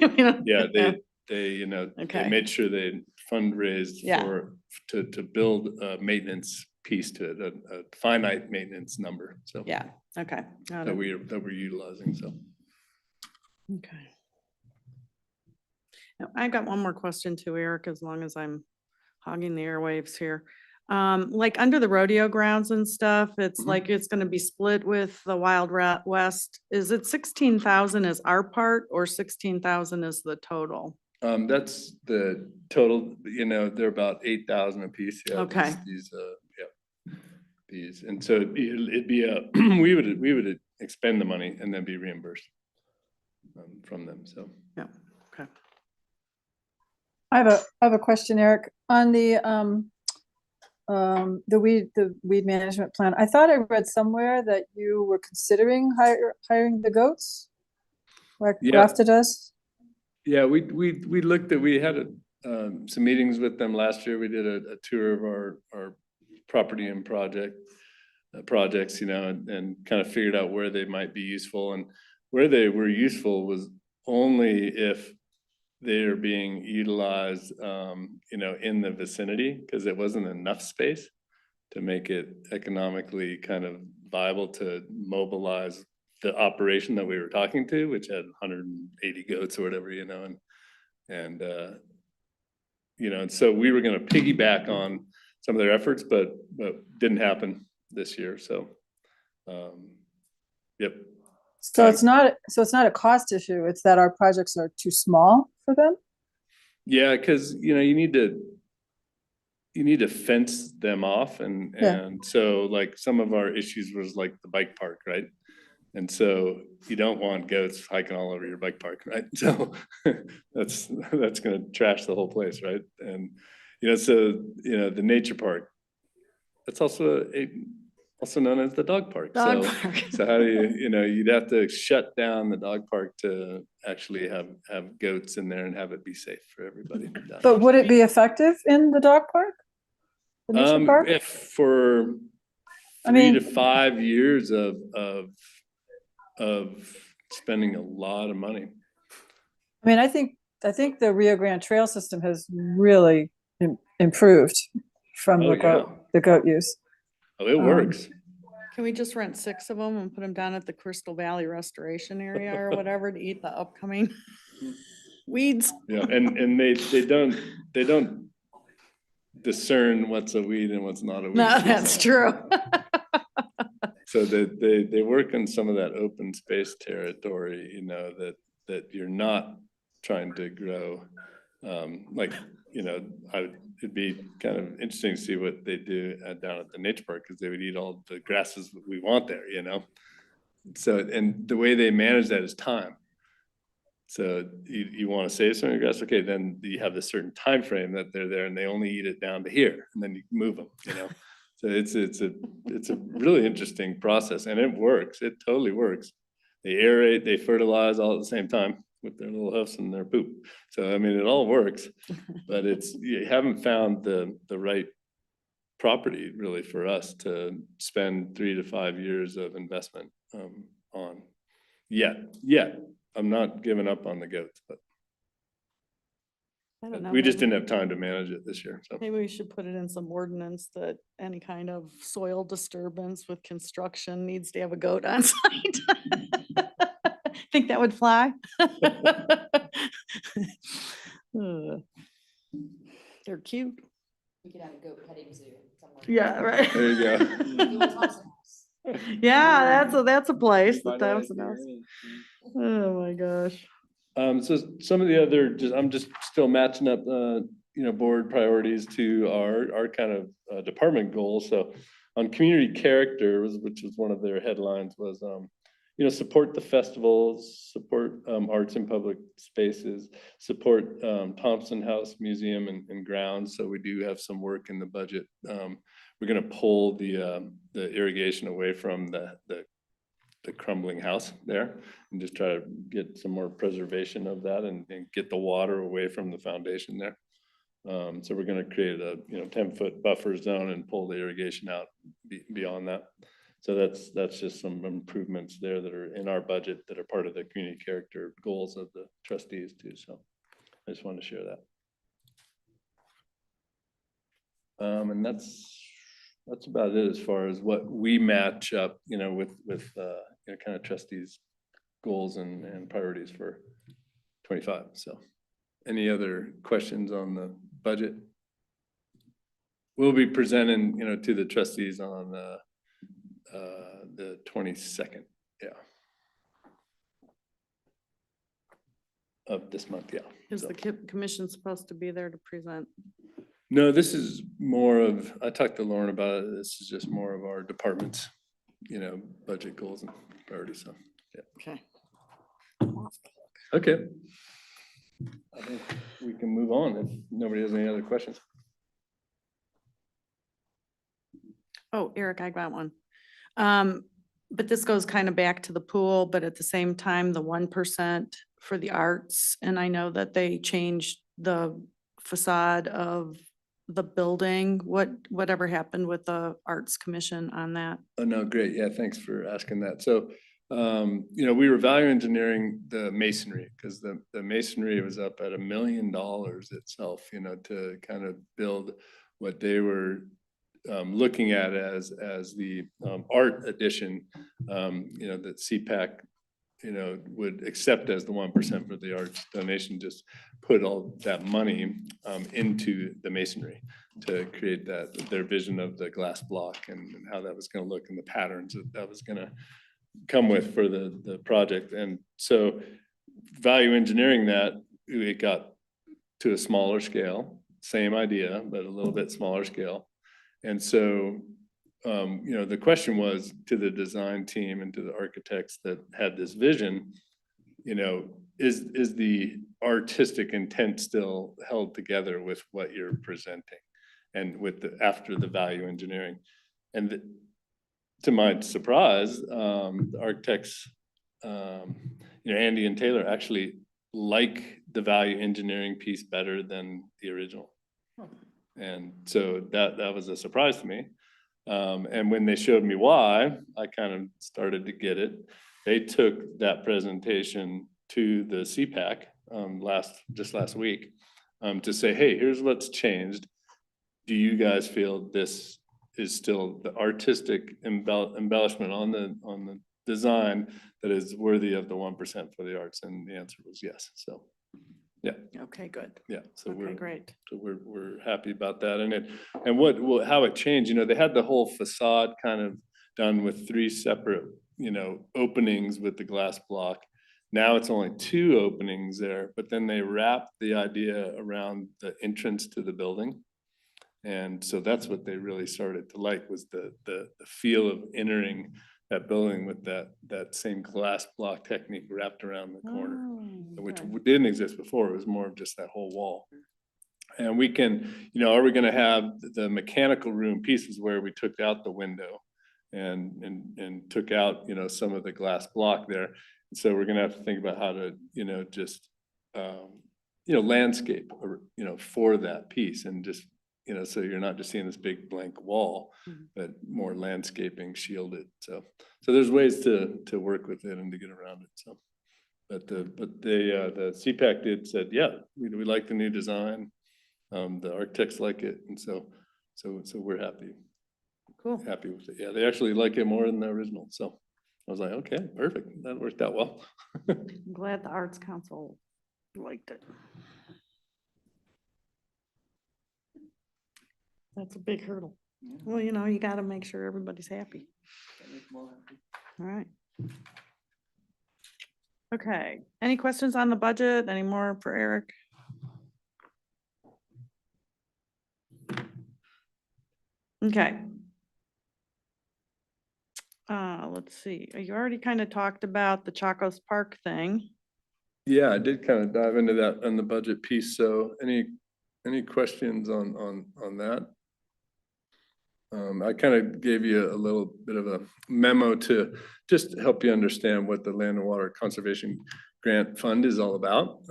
endowment. Yeah, Yeah. they Okay. made sure they fundraised Yeah. to build a maintenance piece to it, a finite maintenance number, so. Yeah, okay. Got That it. we're utilizing, so. Okay. Now, I've got one more question too, Eric, as long as I'm hogging the airwaves here. Like under the rodeo grounds and stuff, it's Mhm. like it's gonna be split with the Wild Rat West. Is it 16,000 is our part or 16,000 is the total? That's the total, they're about 8,000 a piece, yeah. Okay. These, and so it'd be we would expend the money and then be reimbursed from them, so. Yeah, okay. I have a question, Eric, on the weed management plan. I thought I read somewhere that you were considering hiring the goats, like Yeah. Rafta does. Yeah, we looked at, we had some meetings with them last year. We did a tour of our property and projects, and kind of figured out where they might be useful. And where they were useful was only if they're being utilized, in the vicinity, because it wasn't enough space to make it economically kind of viable to mobilize the operation that we were talking to, which had 180 goats or whatever, and so we were going to piggyback on some of their efforts, but didn't happen this year. So, yep. So it's not a cost issue. It's that our projects are too small for them. Yeah, because you need to fence them off, and Yeah. so like some of our issues was like the bike park, right? And so you don't want goats hiking all over your bike park, right? So that's going to trash the whole place, right? And the nature park, that's also known as the dog park. Dog So park. so how do you'd have to shut down the dog park to actually have goats in there and have it be safe for everybody. down But there. would it be effective in the dog park? The nature park? If for I 3 to mean- 5 years of spending a lot of money. I mean, I think the Rio Grande Trail system has really improved from Oh, the goat use. Oh, it works. Can we just rent 6 of them and put them down at the Crystal Valley Restoration Area or whatever to eat the upcoming weeds? Yeah, and they don't discern what's a weed and what's not a weed. No, that's true. So they work in some of that open space territory, you know, that you're not trying to grow. Like, you know, it'd be kind of interesting to see what they do down at the nature park, because they would eat all the grasses that we want there, you know? So, and the way they manage that is time. So you want to save some of your grass, okay, then you have this certain time frame that they're there and they only eat it down to here, and then you move them, you know? So it's a really interesting process, and it works. It totally works. They aerate, they fertilize all at the same time with their little hoofs and their poop. So, I mean, it all works, but you haven't found the right property really for us to spend 3 to 5 years of investment on yet. I'm not giving up on the goats, but I don't know. we just maybe- didn't have time to manage it this year, so. Maybe we should put it in some ordinance that any kind of soil disturbance with construction needs to have a goat on site. Think that would fly? They're cute. We could have a goat petting zoo somewhere. Yeah, right. There you go. Yeah, that's a place, the Find a way Thompson to House. do it. Oh, my gosh. So some of the other, I'm just still matching up, you know, board priorities to our kind of department goals. So on community character, which was one of their headlines, was, you know, support the festivals, support arts in public spaces, support Thompson House Museum and grounds. So we do have some work in the budget. We're gonna pull the irrigation away from the crumbling house there and just try to get some more preservation of that and get the water away from the foundation there. So we're gonna create a, you know, 10-foot buffer zone and pull the irrigation out beyond that. So that's just some improvements there that are in our budget that are part of the community character goals of the trustees too. So I just wanted to share that. And that's about it as far as what we match up, you know, with you know, kind of trustees' goals and priorities for 25. So any other questions on the budget? We'll be presenting, you know, to the trustees on the 22nd, yeah. Of this month, yeah. Is So. the commission supposed to be there to present? No, this is more of, I talked to Lauren about it, this is just more of our department's, you know, budget goals and priorities, so, yeah. Okay. Okay. I think we can move on if nobody has any other questions. Oh, Eric, I got one. But this goes kind of back to the pool, but at the same time, the 1% for the arts. And I know that they changed the facade of the building. Whatever happened with the Arts Commission on that? Oh, no, great. Yeah, thanks for asking that. So, you know, we were value engineering the masonry because the masonry was up at $1 million itself, you know, to kind of build what they were looking at as the art addition, you know, that CPAC, you know, would accept as the 1% for the arts donation, just put all that money into the masonry to create their vision of the glass block and how that was going to look and the patterns that was going to come with for the project. And so value engineering that, it got to a smaller scale, same idea, but a little bit smaller scale. And so, you know, the question was to the design team and to the architects that had this vision, you know, is the artistic intent still held together with what you're presenting and with after the value engineering? And to my surprise, the architects, you know, Andy and Taylor actually like the value engineering piece better than the original. And so that was a surprise to me. And when they showed me why, I kind of started to get it. They took that presentation to the CPAC just last week to say, hey, here's what's changed. Do you guys feel this is still the artistic embellishment on the design that is worthy of the 1% for the arts? And the answer was yes. So, Okay, good. yeah, so Okay, great. we're happy about that. And how it changed, they had the whole facade kind of done with 3 separate, openings with the glass block. Now it's only 2 openings there, but then they wrapped the idea around the entrance to the building. And so that's what they really started to like, was the feel of entering that building with that same glass block technique wrapped around the corner, which didn't exist before. It was more of just that whole wall. And we can, are we gonna have the mechanical room pieces where we took out the window and took out, some of the glass block there? So we're gonna have to think about how to, just, landscape, or, for that piece, and just, so you're not just seeing this big blank wall, but more landscaping shielded. So there's ways to work with it and to get around it. So, but the CPAC said, yeah, we like the new design. The architects like it, and so we're happy. Cool. Happy with it. Yeah, they actually like it more than the original. So I was like, okay, perfect. That worked out well. I'm glad the Arts Council liked it. That's a big hurdle. Well, you got to make sure everybody's happy. All right. Okay. Any questions on the budget? Any more for Eric? Okay. Let's see. You already kind of talked about the Chacos Park thing. Yeah, I did kind of dive into that on the budget piece. So any questions on that? I kind of gave you a little bit of a memo to just help you understand what the Land and Water Conservation Grant Fund is all about.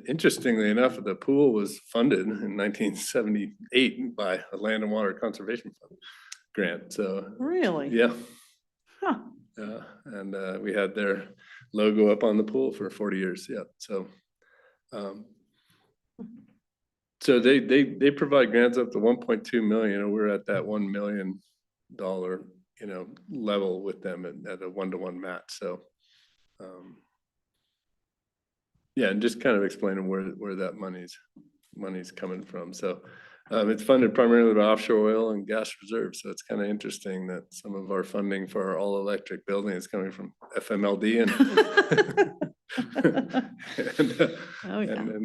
Interestingly enough, the pool was funded in 1978 by a Land and Water Conservation Fund grant. So Really? yeah. Huh. And we had their logo up on the pool for 40 years. Yeah. So they provide grants up to 1.2 million, and we're at that $1 million, level with them at a 1-to-1 match. So, yeah, and just kind of explaining where that money's coming from. So, it's funded primarily by offshore oil and gas reserves. So it's kind of interesting that some of our funding for our all-electric building is coming from FMLD and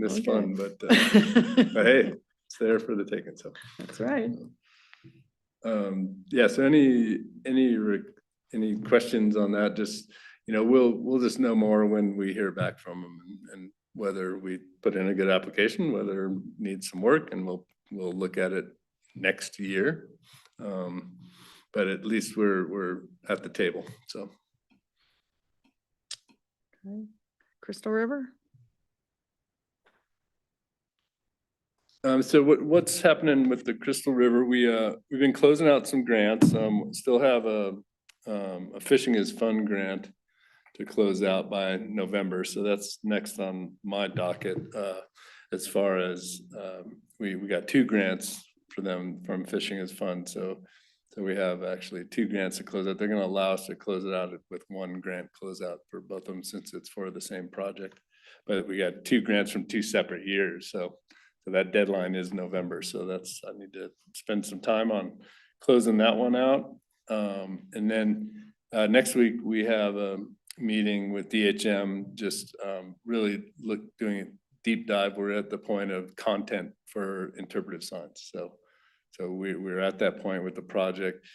this Okay. fund, but hey, it's there for the taking. So that's right. Yeah. So any questions on that? Just we'll just know more when we hear back from them, and whether we put in a good application, whether it needs some work, and we'll look at it next year. But at least we're at the table. So. Okay. Crystal River. So what's happening with the Crystal River? We've been closing out some grants. Still have a Fishing is Fun grant to close out by November. So that's next on my docket. As far as we got 2 grants for them from Fishing is Fun. So we have actually 2 grants to close out. They're going to allow us to close it out with 1 grant closeout for both of them, since it's for the same project. But we got 2 grants from 2 separate years. So that deadline is November. So I need to spend some time on closing that one out. And then next week we have a meeting with DHM, just really doing a deep dive. We're at the point of content for interpretive signs. So we're at that point with the project.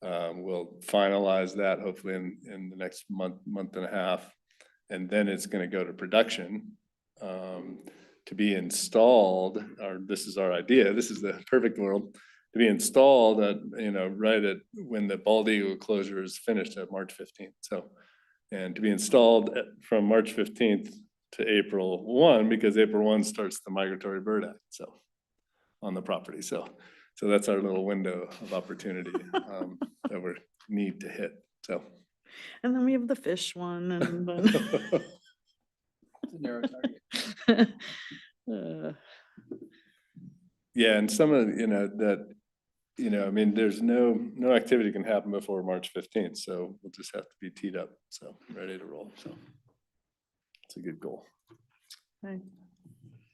We'll finalize that hopefully in the next month and a half. And then it's going to go to production. To be installed, or this is our idea, this is the perfect world, to be installed at, right at when the Bald Eagle closure is finished at March 15th. So, and to be installed from March 15th to April 1, because April 1 starts the Migratory Bird Act, so on the property. So that's our little window of opportunity that we need to hit. So. And then we have the fish one, and then It's a narrow target. Yeah, and some of that you know, I mean, there's no activity can happen before March 15th, so we'll just have to be teed up, so ready to roll, so. It's a good goal. Okay.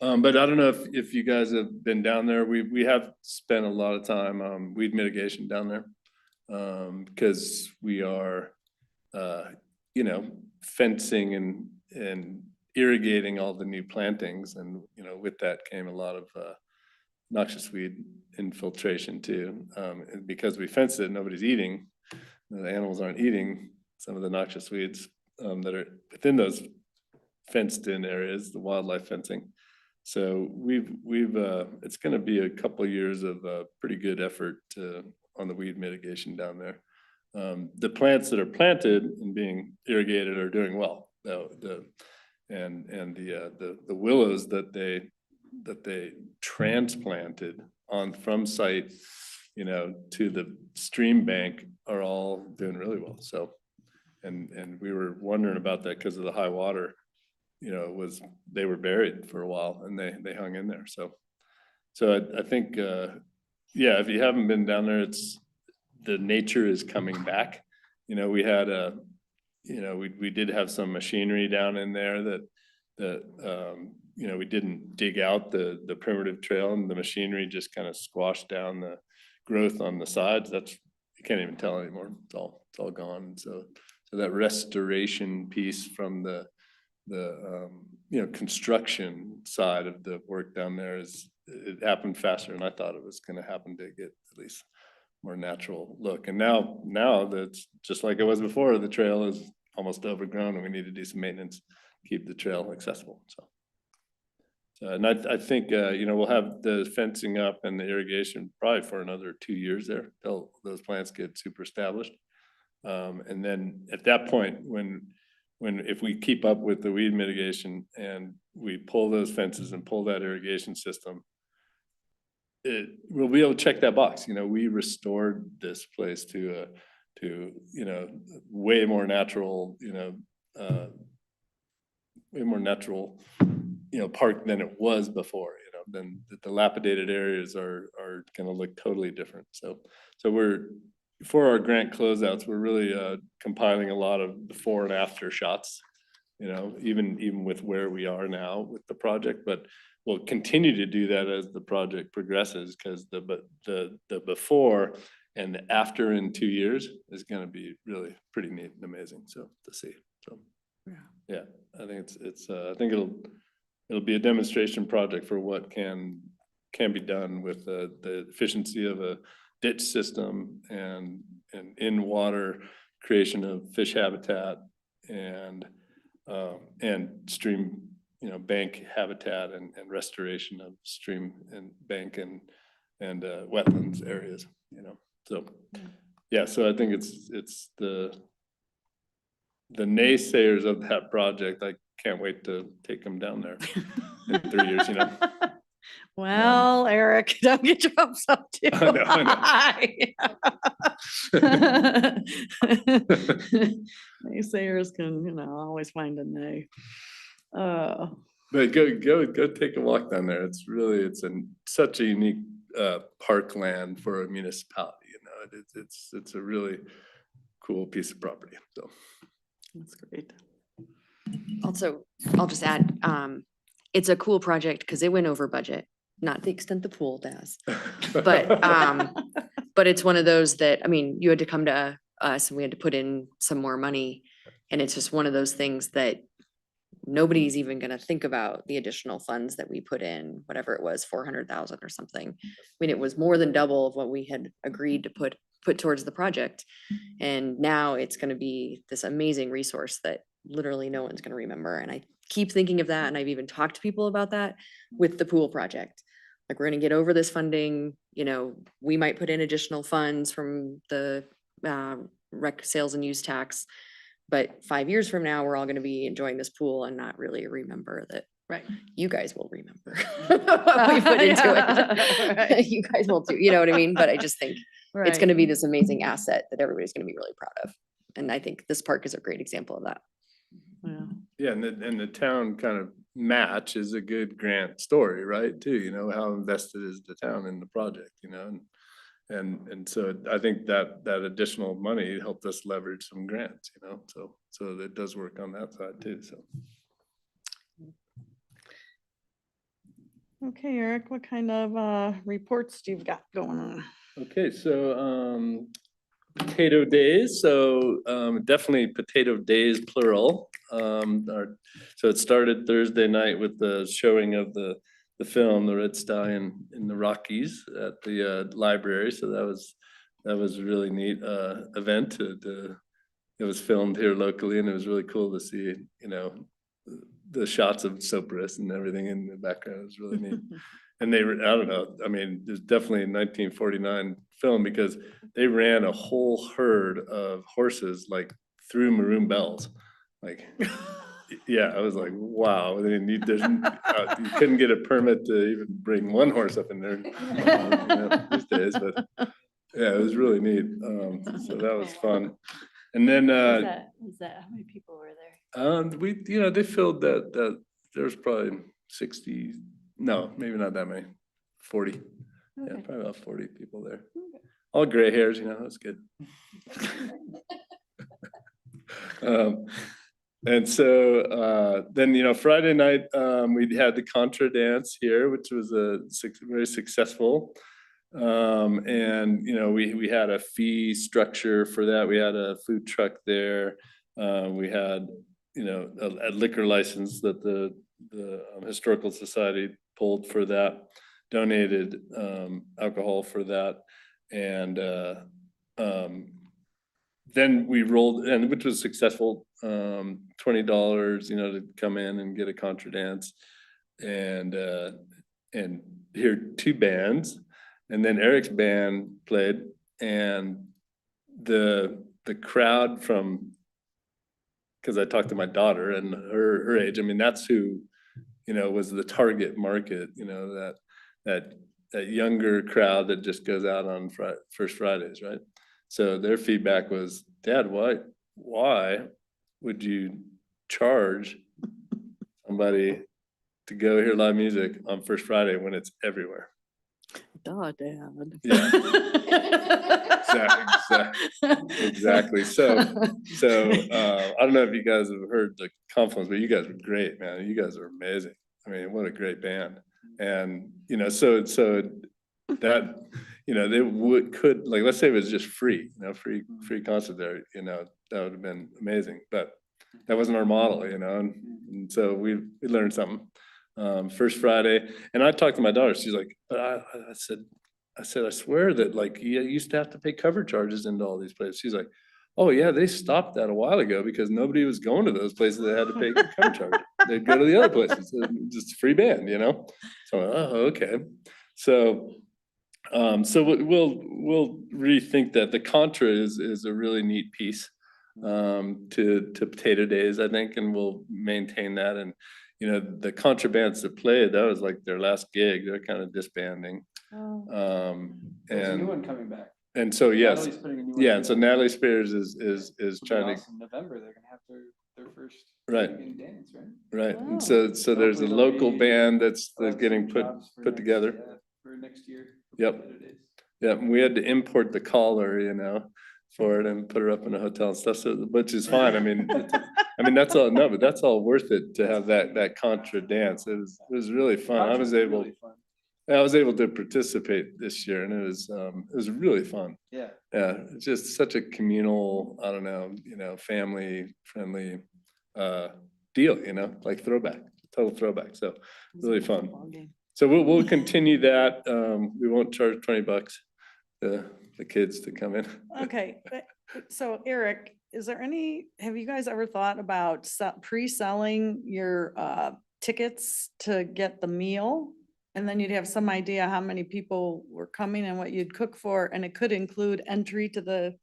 But I don't know if you guys have been down there. We have spent a lot of time, weed mitigation down there. Because we are, you know, fencing and irrigating all the new plantings. And, you know, with that came a lot of, noxious weed infiltration too. And because we fenced it, nobody's eating, the animals aren't eating some of the noxious weeds, that are within those fenced in areas, the wildlife fencing. So we've it's going to be a couple of years of pretty good effort on the weed mitigation down there. The plants that are planted and being irrigated are doing well. The willows that they transplanted on from site, you know, to the stream bank are all doing really well. So, and we were wondering about that because of the high water. You know, they were buried for a while and they hung in there. So I think, yeah, if you haven't been down there, the nature is coming back. You know, we had you know, we did have some machinery down in there that you know, we didn't dig out the primitive trail, and the machinery just kind of squashed down the growth on the sides. You can't even tell anymore. It's all gone. So that restoration piece from the you know, construction side of the work down there it happened faster than I thought it was going to happen to get at least more natural look. And now that's just like it was before. The trail is almost overgrown, and we need to do some maintenance, keep the trail accessible. So and I think you know, we'll have the fencing up and the irrigation probably for another 2 years there till those plants get super established. And then at that point, when if we keep up with the weed mitigation and we pull those fences and pull that irrigation system, we'll be able to check that box. You know, we restored this place to you know, way more natural, you know, way more natural, you know, park than it was before. You know, then the dilapidated areas are going to look totally different. So we're, for our grant closeouts, we're really compiling a lot of before and after shots, you know, even with where we are now with the project, but we'll continue to do that as the project progresses, because the before and the after in 2 years is going to be really pretty neat and amazing. So to see. So yeah, I think I think it'll be a demonstration project for what can be done with the efficiency of a ditch system and in water creation of fish habitat and stream, you know, bank habitat and restoration of stream and bank and wetlands areas, you know. So yeah, so I think it's the naysayers of that project. I can't wait to take them down there in 3 years, you know. Well, Eric, don't get your hopes up too I Naysayers can, you know, always find a nay. But go take a walk down there. It's really, such a unique parkland for a municipality. You know, it's a really cool piece of property. So That's great. Also, I'll just add, it's a cool project because it went over budget, not the extent the pool does. But it's one of those that, I mean, you had to come to us and we had to put in some more money. And it's just one of those things that nobody's even gonna think about the additional funds that we put in, whatever it was, 400,000 or something. I mean, it was more than double of what we had agreed to put towards the project. And now it's gonna be this amazing resource that literally no one's gonna remember. And I keep thinking of that. And I've even talked to people about that with the pool project. Like, we're gonna get over this funding, you know, we might put in additional funds from the rec sales and use tax. But 5 years from now, we're all gonna be enjoying this pool and not really remember that. Right. You guys will remember what we put into it. Right. You guys will too, you know what I mean? But I just think it's Right. gonna be this amazing asset that everybody's gonna be really proud of. And I think this park is a great example of that. Yeah. yeah, and the town kind of match is a good grant story, right? Too, you know, how invested is the town in the project, you know, And so I think that additional money helped us leverage some grants, you know, so it does work on that side too, so. Okay, Eric, what kind of reports do you've got going on? Okay, so potato days, so definitely potato days plural. So it started Thursday night with the showing of the film, The Red Stallion in the Rockies at the library. So that was a really neat event. It was filmed here locally, and it was really cool to see, you know, the shots of Sopris and everything in the background. It was really neat. And they, I don't know, I mean, there's definitely a 1949 film because they ran a whole herd of horses like through Maroon Bells. Like, yeah, I was like, wow, they didn't need, you couldn't get a permit to even bring one horse up in there these days, but yeah, it was really neat. So that was fun. And then, Was that, how many people were there? we, you know, they filled that there was probably 60, no, maybe not that many, 40. Yeah, Okay. probably about 40 people there. All gray hairs, you know, that's good. And so then, you know, Friday night, we had the contra dance here, which was very successful. And, you know, we had a fee structure for that. We had a food truck there. We had, you know, a liquor license that the Historical Society pulled for that, donated alcohol for that. And then we rolled, and which was successful, $20, you know, to come in and get a contra dance and hear two bands. And then Eric's band played, and the crowd from, because I talked to my daughter and her age, I mean, that's who, you know, was the target market, you know, that younger crowd that just goes out on First Fridays, right? So their feedback was, Dad, why would you charge somebody to go hear live music on First Friday when it's everywhere? Duh, Dad. Yeah. Exactly. So I don't know if you guys have heard the Confluence, but you guys were great, man. You guys are amazing. I mean, what a great band. And, you know, so that, you know, they could, like, let's say it was just free, you know, free concert there, you know, that would have been amazing, but that wasn't our model, you know, and so we learned something. First Friday, and I talked to my daughter, she's like, but I said, I swear that, like, you used to have to pay cover charges into all these places. She's like, oh yeah, they stopped that a while ago because nobody was going to those places that had to pay cover charge. They'd go to the other places, just free band, you know? So, oh, okay. So we'll rethink that. The contra is a really neat piece to Potato Days, I think, and we'll maintain that. And, you know, the contra bands that played, that was like their last gig. They're kind of disbanding. There's a new one coming back. And so, yes, Natalie's putting a new one yeah, and so together. Natalie Spears is It'll be trying to, awesome. November, they're gonna have their first Right. big dance, right? right, Wow. and so there's a Hopefully there'll local be- band that's I'll have getting some put jobs for together. for next year. for Yep. Potato Days. Yeah, and we had to import the collar, you know, for it and put her up in a hotel and stuff, so, which is fine. I mean, that's all, no, but that's all worth it to have that contra dance. It was really fun. I was Concert's able, really fun. I was able to participate this year, and it was really fun. Yeah. Yeah, it's just such a communal, I don't know, you know, family friendly deal, you know, like total throwback. So really fun. So we'll continue that. We won't charge $20 the kids to come in. Okay, so Eric, have you guys ever thought about pre-selling your tickets to get the meal? And then you'd have some idea how many people were coming and what you'd cook for, and it could include entry to the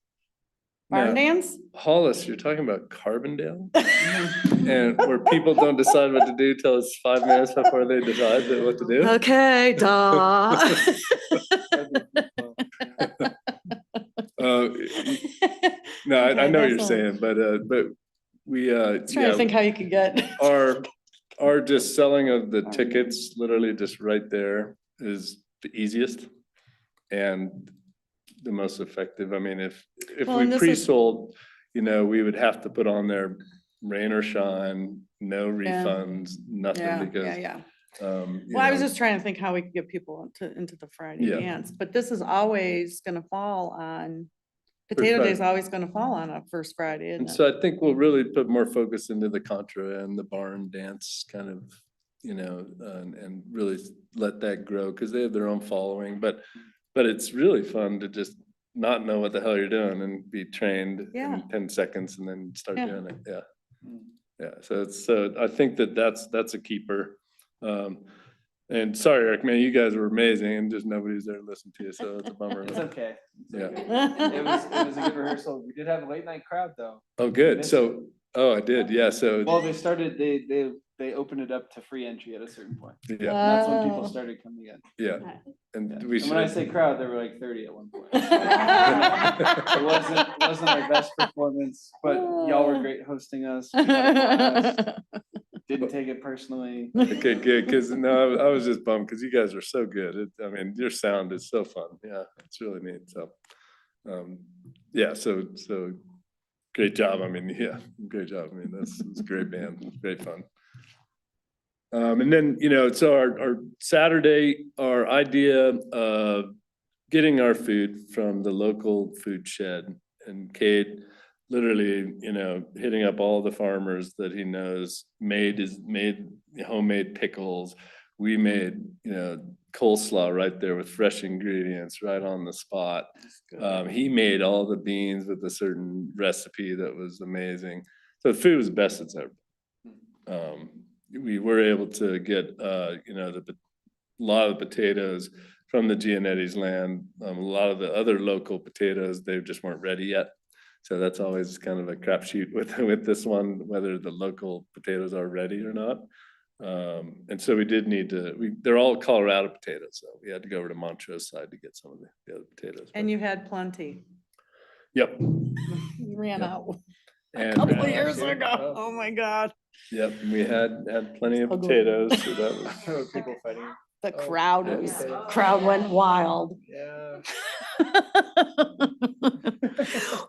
barn Now, dance? Hollis, you're talking about Carbondale? And where people don't decide what to do till it's 5 minutes before they decide what to do? Okay, duh. No, I Okay, know what that's you're all. saying, but we, Trying to think yeah, how you could get. our just selling of the tickets, literally just right there is the easiest. And the most effective. I mean, if Well, we and this is- pre-sold, you know, we would have to put on there rain or shine, no Yeah. refunds, nothing, because, Yeah. you Well, I was know, just trying to think how we could get people into the Friday Yeah. dance, but this is always gonna fall on, Potato Day is Friday. always gonna fall on a first Friday, and isn't so it? I think we'll really put more focus into the contra and the barn dance kind of, you know, and really let that grow, because they have their own following, but it's really fun to just not know what the hell you're doing and be trained Yeah. in 10 seconds and then start Yeah. doing it. Yeah. Yeah. So I think that's a keeper. And sorry, Eric, man, you guys were amazing and just nobody's there to listen to you. So it's a bummer. It's okay. It's Yeah. okay. It was a good rehearsal. We did have a late night crowd though. Oh, good. missed So, oh, I did. Yeah. So, Well, they opened it up to free entry at a certain point. yeah, And that's when people Oh. started coming in. yeah. Yeah. And we And when I should. say crowd, there were like 30 at one point. It wasn't our best performance, but y'all were great hosting us. We had a blast. Didn't take it personally. Okay, good, because no, I was just bummed because you guys are so good. I mean, your sound is so fun. Yeah, it's really neat. So, yeah, so great job. I mean, yeah, great job. I mean, it's a great band, it's great fun. And then, you know, so our Saturday, our idea of getting our food from the local food shed, and Cade literally, you know, hitting up all the farmers that he knows, made homemade pickles. We made, you know, coleslaw right there with fresh ingredients right on the spot. He made all the beans with a certain recipe that was amazing. So the food was the best it's ever been. We were able to get, you know, a lot of the potatoes from the Gianetti's land. A lot of the other local potatoes, they just weren't ready yet. So that's always kind of a crapshoot with this one, whether the local potatoes are ready or not. And so we did need to, they're all Colorado potatoes, so we had to go over to Montrose side to get some of the other potatoes. And you had plenty. Yep. You ran Yep. out a And, couple of uh, years ago. Oh, my God. Yep, we had plenty of Ugly. potatoes, so that was. There were people fighting. The Oh, crowd yeah. went wild. Yeah.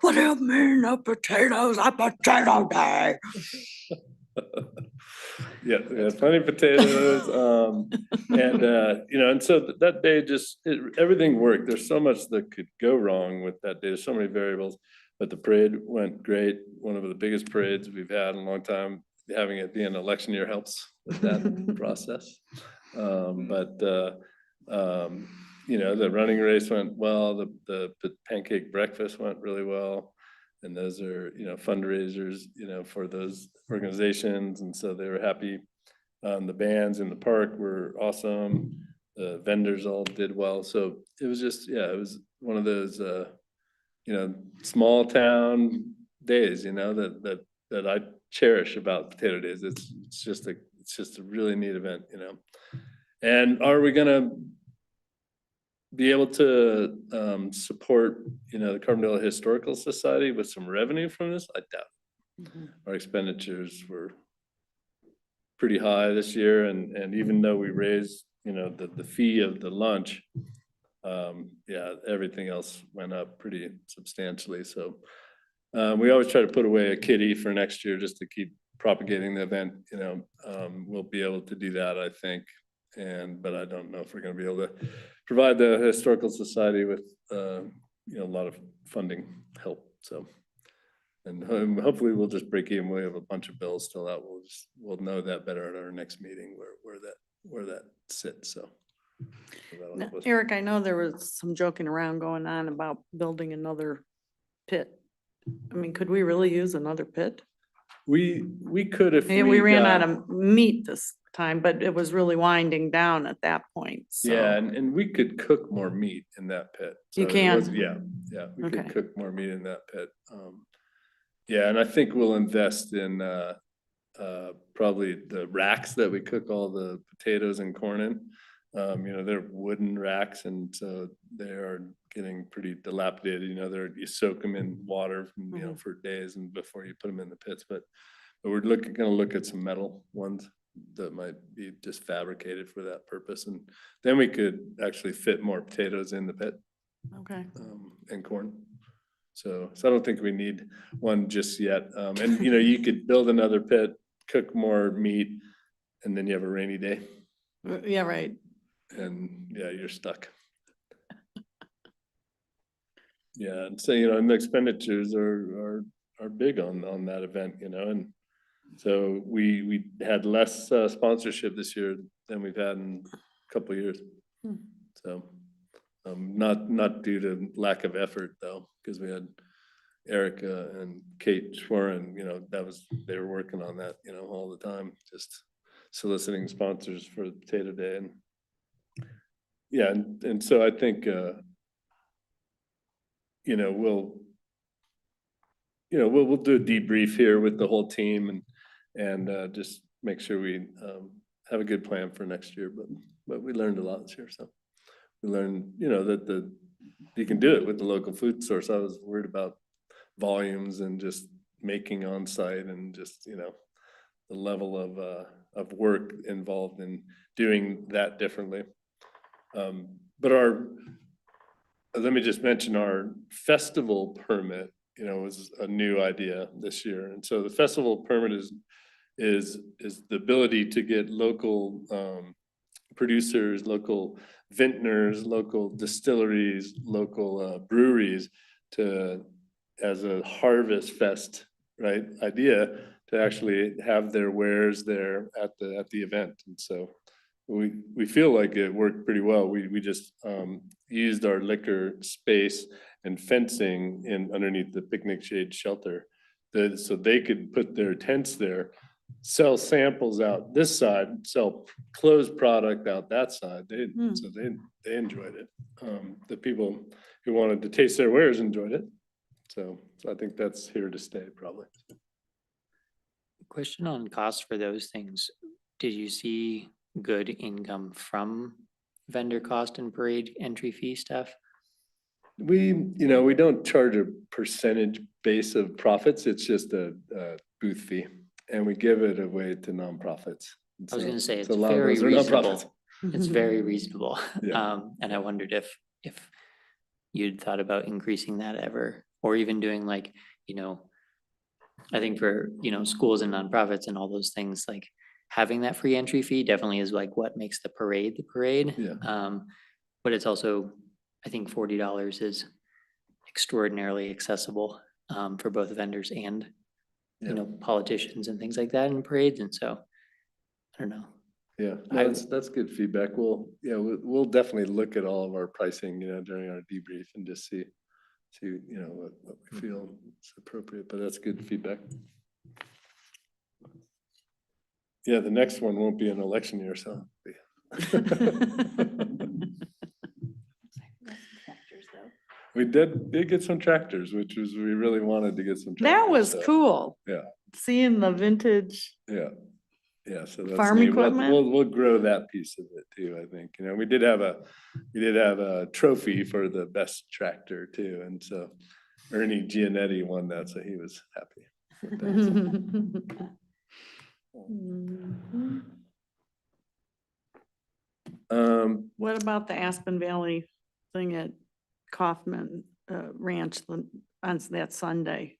What do you mean the potatoes are potato day? Yeah, we had plenty of potatoes, and, you know, and so that day everything worked. There's so much that could go wrong with that day. There's so many variables, but the parade went great. One of the biggest parades we've had in a long time. Having it be an election year helps with that process. You know, the running race went well, the pancake breakfast went really well. And those are, you know, fundraisers, you know, for those organizations. And so they were happy. The bands in the park were awesome. The vendors all did well. So it was just, yeah, it was one of those, you know, small town days, you know, that I cherish about Potato Days. It's just a really neat event, you know. And are we gonna be able to support, you know, the Carbondale Historical Society with some revenue from this? I doubt it. Our expenditures were pretty high this year, and even though we raised, you know, the fee of the lunch, yeah, everything else went up pretty substantially. So we always try to put away a kitty for next year just to keep propagating the event. You know, we'll be able to do that, I think. But I don't know if we're going to be able to provide the Historical Society with, you know, a lot of funding help. So, and hopefully we'll just break even. We have a bunch of bills still out. We'll know that better at our next meeting where that sits. So. Now, Eric, I know there was some joking around going on about building another pit. I mean, could we really use another pit? We could if And we ran got- out of meat this time, but it was really winding down at that point, so. Yeah, and we could cook more meat in that pit. You So it can? was- Yeah, we Okay. could cook more meat in that pit. Yeah, and I think we'll invest in probably the racks that we cook all the potatoes and corn in. You know, they're wooden racks, and so they are getting pretty dilapidated. You know, you soak them in water, you know, for days and before you put them in the pits. But we're gonna look at some metal ones that might be just fabricated for that purpose, and then we could actually fit more potatoes in the pit. Okay. And corn. So I don't think we need one just yet. And you know, you could build another pit, cook more meat, and then you have a rainy day Yeah, right. and yeah, you're stuck. Yeah, and so, you know, and the expenditures are big on that event, you know, and so we had less sponsorship this year than we've had in a couple of years. Hmm. So, not due to lack of effort though, because we had Erica and Kate Schwerin, you know, they were working on that, you know, all the time, just soliciting sponsors for the Potato Day and yeah, and so I think, you know, we'll do a debrief here with the whole team and just make sure we have a good plan for next year. But we learned a lot this year, so we learned, you know, that you can do it with the local food source. I was worried about volumes and just making on site and just, you know, the level of work involved in doing that differently. But let me just mention our festival permit, you know, was a new idea this year. And so the festival permit is the ability to get local producers, local vintners, local distilleries, local breweries to, as a harvest fest, right, idea, to actually have their wares there at the event. And so we feel like it worked pretty well. We just used our liquor space and fencing in underneath the picnic shade shelter, so they could put their tents there, sell samples out this side, sell closed product out that side. So they enjoyed it. The people who wanted to taste their wares enjoyed it. So I think that's here to stay probably. Question on cost for those things. Did you see good income from vendor cost and parade entry fee stuff? We don't charge a percentage base of profits. It's just a booth fee, and we give it away to nonprofits. I was gonna say, it's So a lot of very those are reasonable. nonprofits. It's very reasonable. Yeah. And I wondered if you'd thought about increasing that ever, or even doing like, you know, I think for, you know, schools and nonprofits and all those things, like having that free entry fee definitely is like what makes the parade. Yeah. But it's also, I think $40 is extraordinarily accessible for both vendors and, Yeah. you know, politicians and things like that in parades. And so, I don't know. Yeah, no, that's good feedback. We'll definitely look at all of our pricing, you know, during our debrief and just see, you know, what we feel is appropriate, but that's good feedback. Yeah, the next one won't be an election year, so. We did get some tractors, we really wanted to get some tractors. That was so, cool. Yeah. Seeing the vintage. Yeah, so that's Farm neat. equipment? We'll grow that piece of it too, I think. You know, we did have a trophy for the best tractor too, and so Ernie Giannetti won that, so he was happy with that. Mhm. What about the Aspen Valley thing at Kaufman Ranch on that Sunday?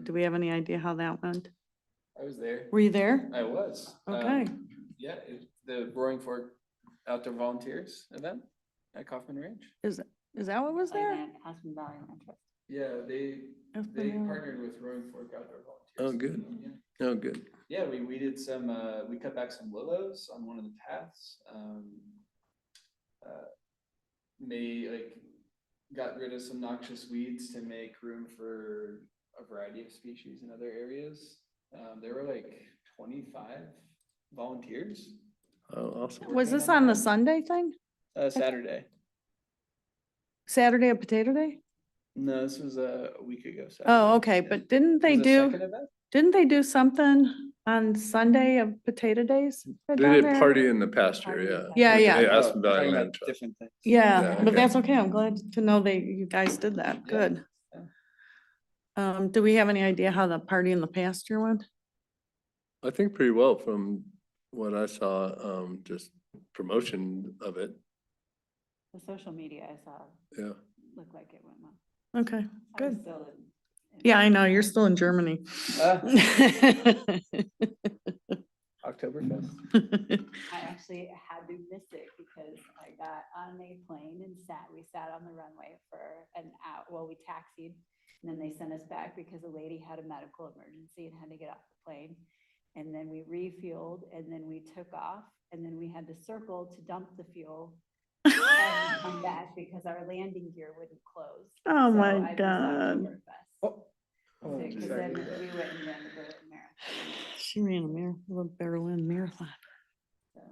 Do we have any idea how that went? I was there. Were you there? I was. Okay. Yeah, the Roaring Fork Outdoor Volunteers event at Kaufman Ranch. Is that what was there? Aspen Valley Land Trust. Yeah, they Aspen Valley. partnered with Roaring Fork Outdoor Volunteers. Oh, good. Yeah. Oh, good. Yeah, we did some, we cut back some willows on one of the paths. Got rid of some noxious weeds to make room for a variety of species in other areas. There were like 25 volunteers. Oh, awesome. Was this on the Sunday thing? Saturday. Saturday of Potato Day? No, this was a week ago. Saturday. Oh, okay, Yeah. but didn't they It was the do, second event? didn't they do something on Sunday of Potato Days? They down did there? party in the pasture, yeah. Yeah, yeah. They Aspen Valley talking Land about Trust. different things. Yeah, Yeah, but okay. that's okay. I'm glad to know you guys did that. Yeah, Good. yeah. Do we have any idea how the party in the pasture went? I think pretty well from what I saw, just promotion of it. The social media I saw Yeah. look like it went well. Okay, I was good. still in Yeah, I know, you're still in Germany. Oktoberfest. I actually had to miss it because I got on a plane and we sat on the runway for an hour, well, we taxied. And then they sent us back because a lady had a medical emergency and had to get off the plane. And then we refueled and then we took off and then we had to circle to dump the fuel and come back because our landing gear wouldn't close. Oh So my I missed God. Oktoberfest. Oh, Because then we went and ran the Berlin Marathon. She ran a Berlin marathon. So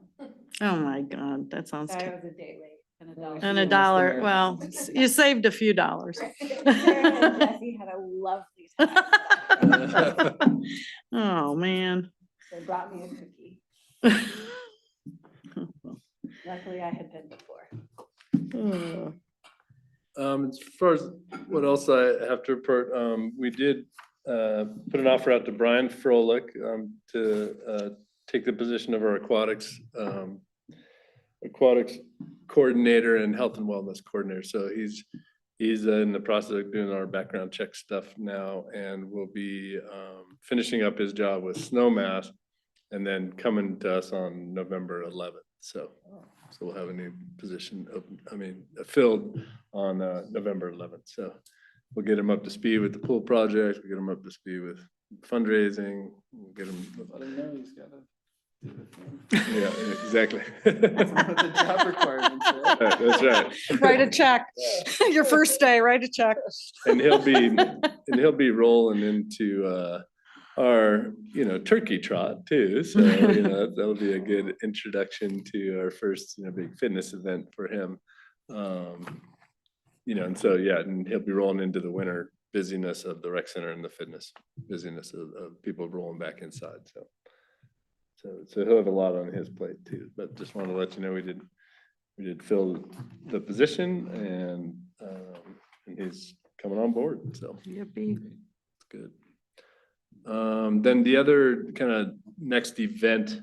Oh my God, that sounds I terrible. was a day late and a Well, we dollar. And You a missed the dollar, marathon. well, you saved a few dollars. Sarah and Jesse had a lovely time. Oh, man. They brought me a cookie. Luckily, I had been before. As far as what else I have to report, we did put an offer out to Brian Froelich to take the position of our aquatics coordinator and health and wellness coordinator. So he's in the process of doing our background check stuff now, and will be finishing up his job with Snowmass and then coming to us on November 11th. So we'll have a new position filled on November 11th. So we'll get him up to speed with the pool project. We'll get him up to speed with fundraising. We'll get him. Let him know he's gotta do the thing. Yeah, exactly. That's what the job requirements are. That's right. Write a check. Your first day, write a check. And he'll be rolling into our, turkey trot too. So, that'll be a good introduction to our first, big fitness event for him. And so, yeah, and he'll be rolling into the winter busyness of the rec center and the fitness busyness of people rolling back inside. So he'll have a lot on his plate too, but just want to let you know, we did fill the position and he's coming on board. So Yippee. it's good. Then the other kind of next event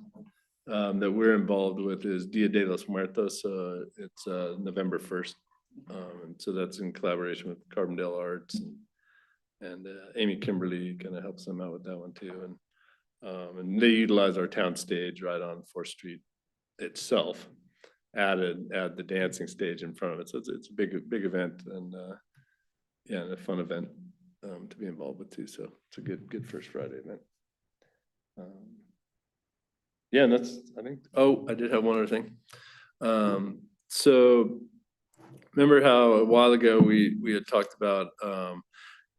that we're involved with is Dia de los Muertos. It's November 1st. And so that's in collaboration with Carbondale Arts and Amy Kimberly kind of helps them out with that one too. And they utilize our town stage right on 4th Street itself, add the dancing stage in front of it. So it's a big event and a fun event to be involved with too. So it's a good First Friday event. And that's, I think, I did have one other thing. So remember how a while ago we had talked about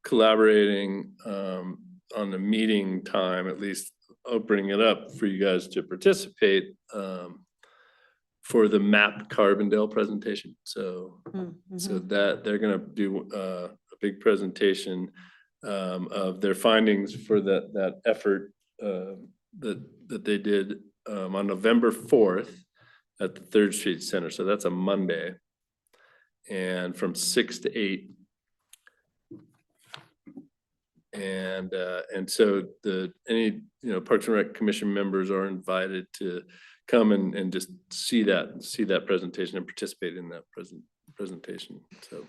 collaborating on the meeting time, at least opening it up for you guys to participate for the MAP Carbondale presentation. So that they're gonna do a big presentation of their findings for that effort that they did on November 4th at the 3rd Street Center. So that's a Monday, and from 6 to 8. And so any Parks and Rec Commission members are invited to come and just see that presentation and participate in that presentation. So.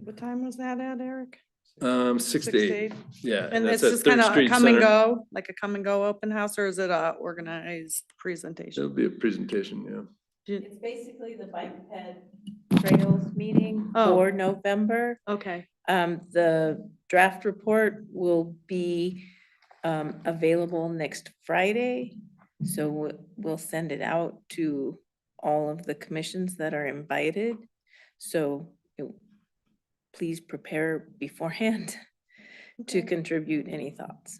What time was that at, Eric? 6 to 8. Yeah. And it's that's at just kind 3rd of a Street come and Center. go, like a come and go open house, or is it a organized presentation? It'll be a presentation, yeah. It's basically the bike ped trails meeting Oh. for November. Okay, The draft report will be available next Friday. So we'll send it out to all of the commissions that are invited. So please prepare beforehand to contribute any thoughts.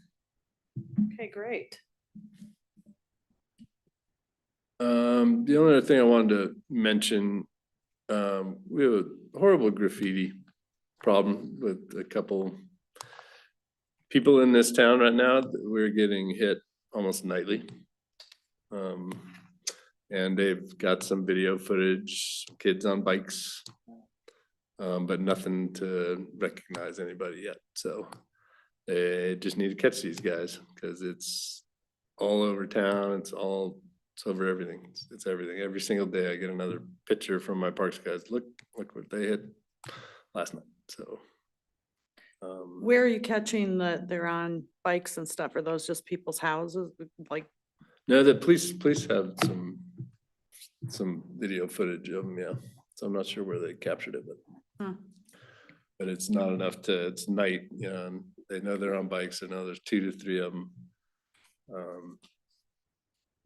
okay, great. The only other thing I wanted to mention, we have a horrible graffiti problem with a couple people in this town right now. We're getting hit almost nightly. And they've got some video footage, kids on bikes, but nothing to recognize anybody yet. So they just need to catch these guys because it's all over town. It's all It's over everything. It's everything. Every single day I get another picture from my parks guys. Look what they hit last night. So. Where are you catching that they're on bikes and stuff? Are those just people's houses? Like, No, the police have some video footage of them, yeah. So I'm not sure where they captured it, but it's not enough it's night, you know, and they know they're on bikes. They know there's 2 to 3 of them.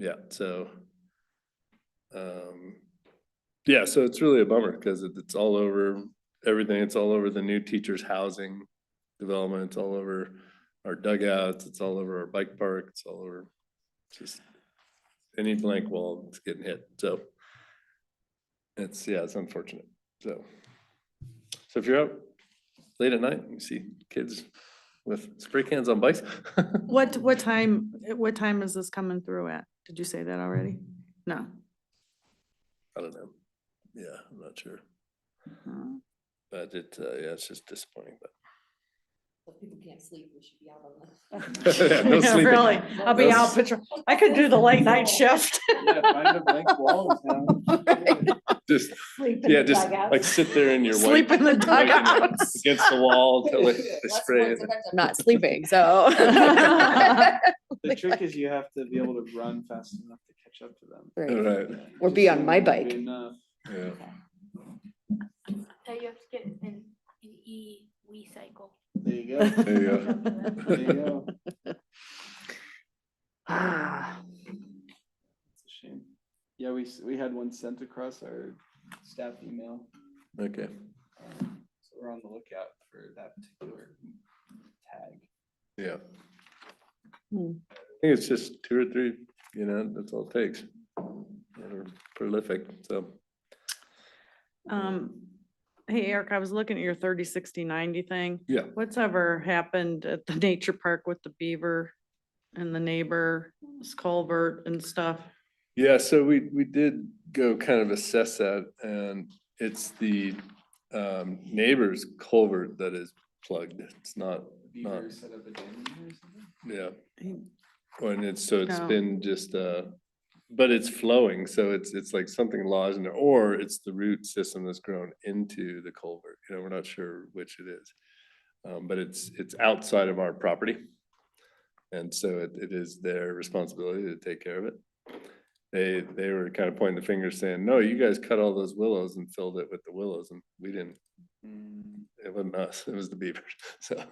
Yeah, so, yeah, so it's really a bummer because it's all over everything. It's all over the new teachers' housing development. It's all over our dugouts. It's all over our bike park. It's all over just any blank wall that's getting hit. So it's unfortunate. So if you're out late at night, you see kids with spray cans on bikes. what time is this coming through at? Did you say that already? No. I don't know. Yeah, I'm not sure. Uh, But it's just disappointing, but. If people can't sleep, we should be out on this. Yeah, no yeah, sleeping. really, I'll be No out patrol. I could do the late night shift. Yeah, find a blank wall down. Just, Sleep in yeah, the just dugout. like sit there in your Sleep white, in the white, you know, dugouts. against the wall until they spray it. I'm not sleeping, so. The trick is you have to be able to run fast enough to catch up to them. Right. Right, Or Just be on my saying bike. would be enough. yeah. So you have to get an e-cycle. There you go. There you go. There you go. Ah, It's a shame. Yeah, we had one sent across our staff email. Okay, So we're on the lookout for that particular tag. yeah. Hmm. I think it's just 2 or 3, you know, that's all it takes. They're prolific, so. Hey, Eric, I was looking at your 30, 60, 90 thing. Yeah. What's ever happened at the nature park with the beaver and the neighbor's culvert and stuff? Yeah, so we did go kind of assess that, and it's the neighbor's culvert that is plugged. It's not, Beaver set up a dam or something? yeah. And it's No. been just but it's flowing, so it's like something lodged in there, or it's the root system that's grown into the culvert. You know, we're not sure which it is. But it's outside of our property. And so it is their responsibility to take care of it. They were kind of pointing the finger saying, no, you guys cut all those willows and filled it with the willows, and we didn't. It wasn't us, it was the beavers, so.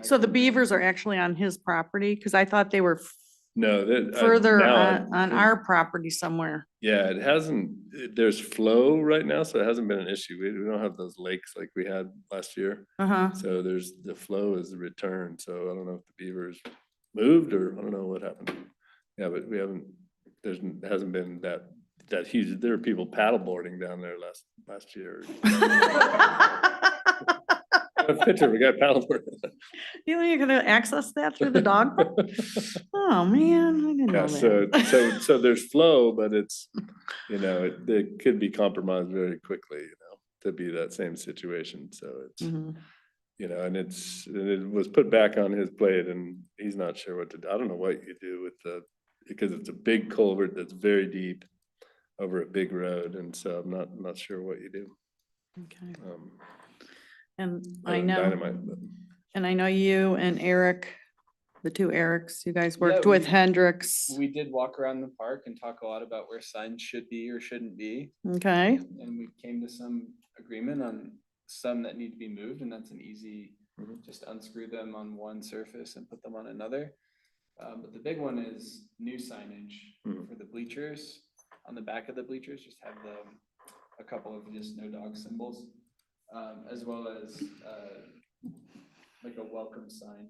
So the beavers are actually on his property? Because I thought they were No, that. further now on our property somewhere. Yeah, it hasn't, there's flow right now, so it hasn't been an issue. We don't have those lakes like we had last year. Uh-huh. So the flow is returned, so I don't know if the beavers moved or I don't know what happened. Yeah, but we haven't, hasn't been that huge. There were people paddleboarding down there last year. A picture, we got paddleboarding. You know, you're gonna access that through the dog park? Oh, man, I didn't Yeah, know that. so there's flow, but it's, you know, it could be compromised very quickly, you know, to be that same situation. So it's, Mhm. you know, and it was put back on his plate and he's not sure what to do. I don't know what you do with because it's a big culvert that's very deep over a big road. And so I'm not sure what you do. Okay. And Other I than know, dynamite, but- and I know you and Eric, the two Erics, you guys worked Yeah, with Hendricks. We did walk around the park and talk a lot about where signs should be or shouldn't be. Okay, And we came to some agreement on some that need to be moved, and that's an easy, just unscrew them on one surface and put them on another. But the big one is new signage for the bleachers. On the back of the bleachers, just have a couple of just no dog symbols, as well as like a welcome sign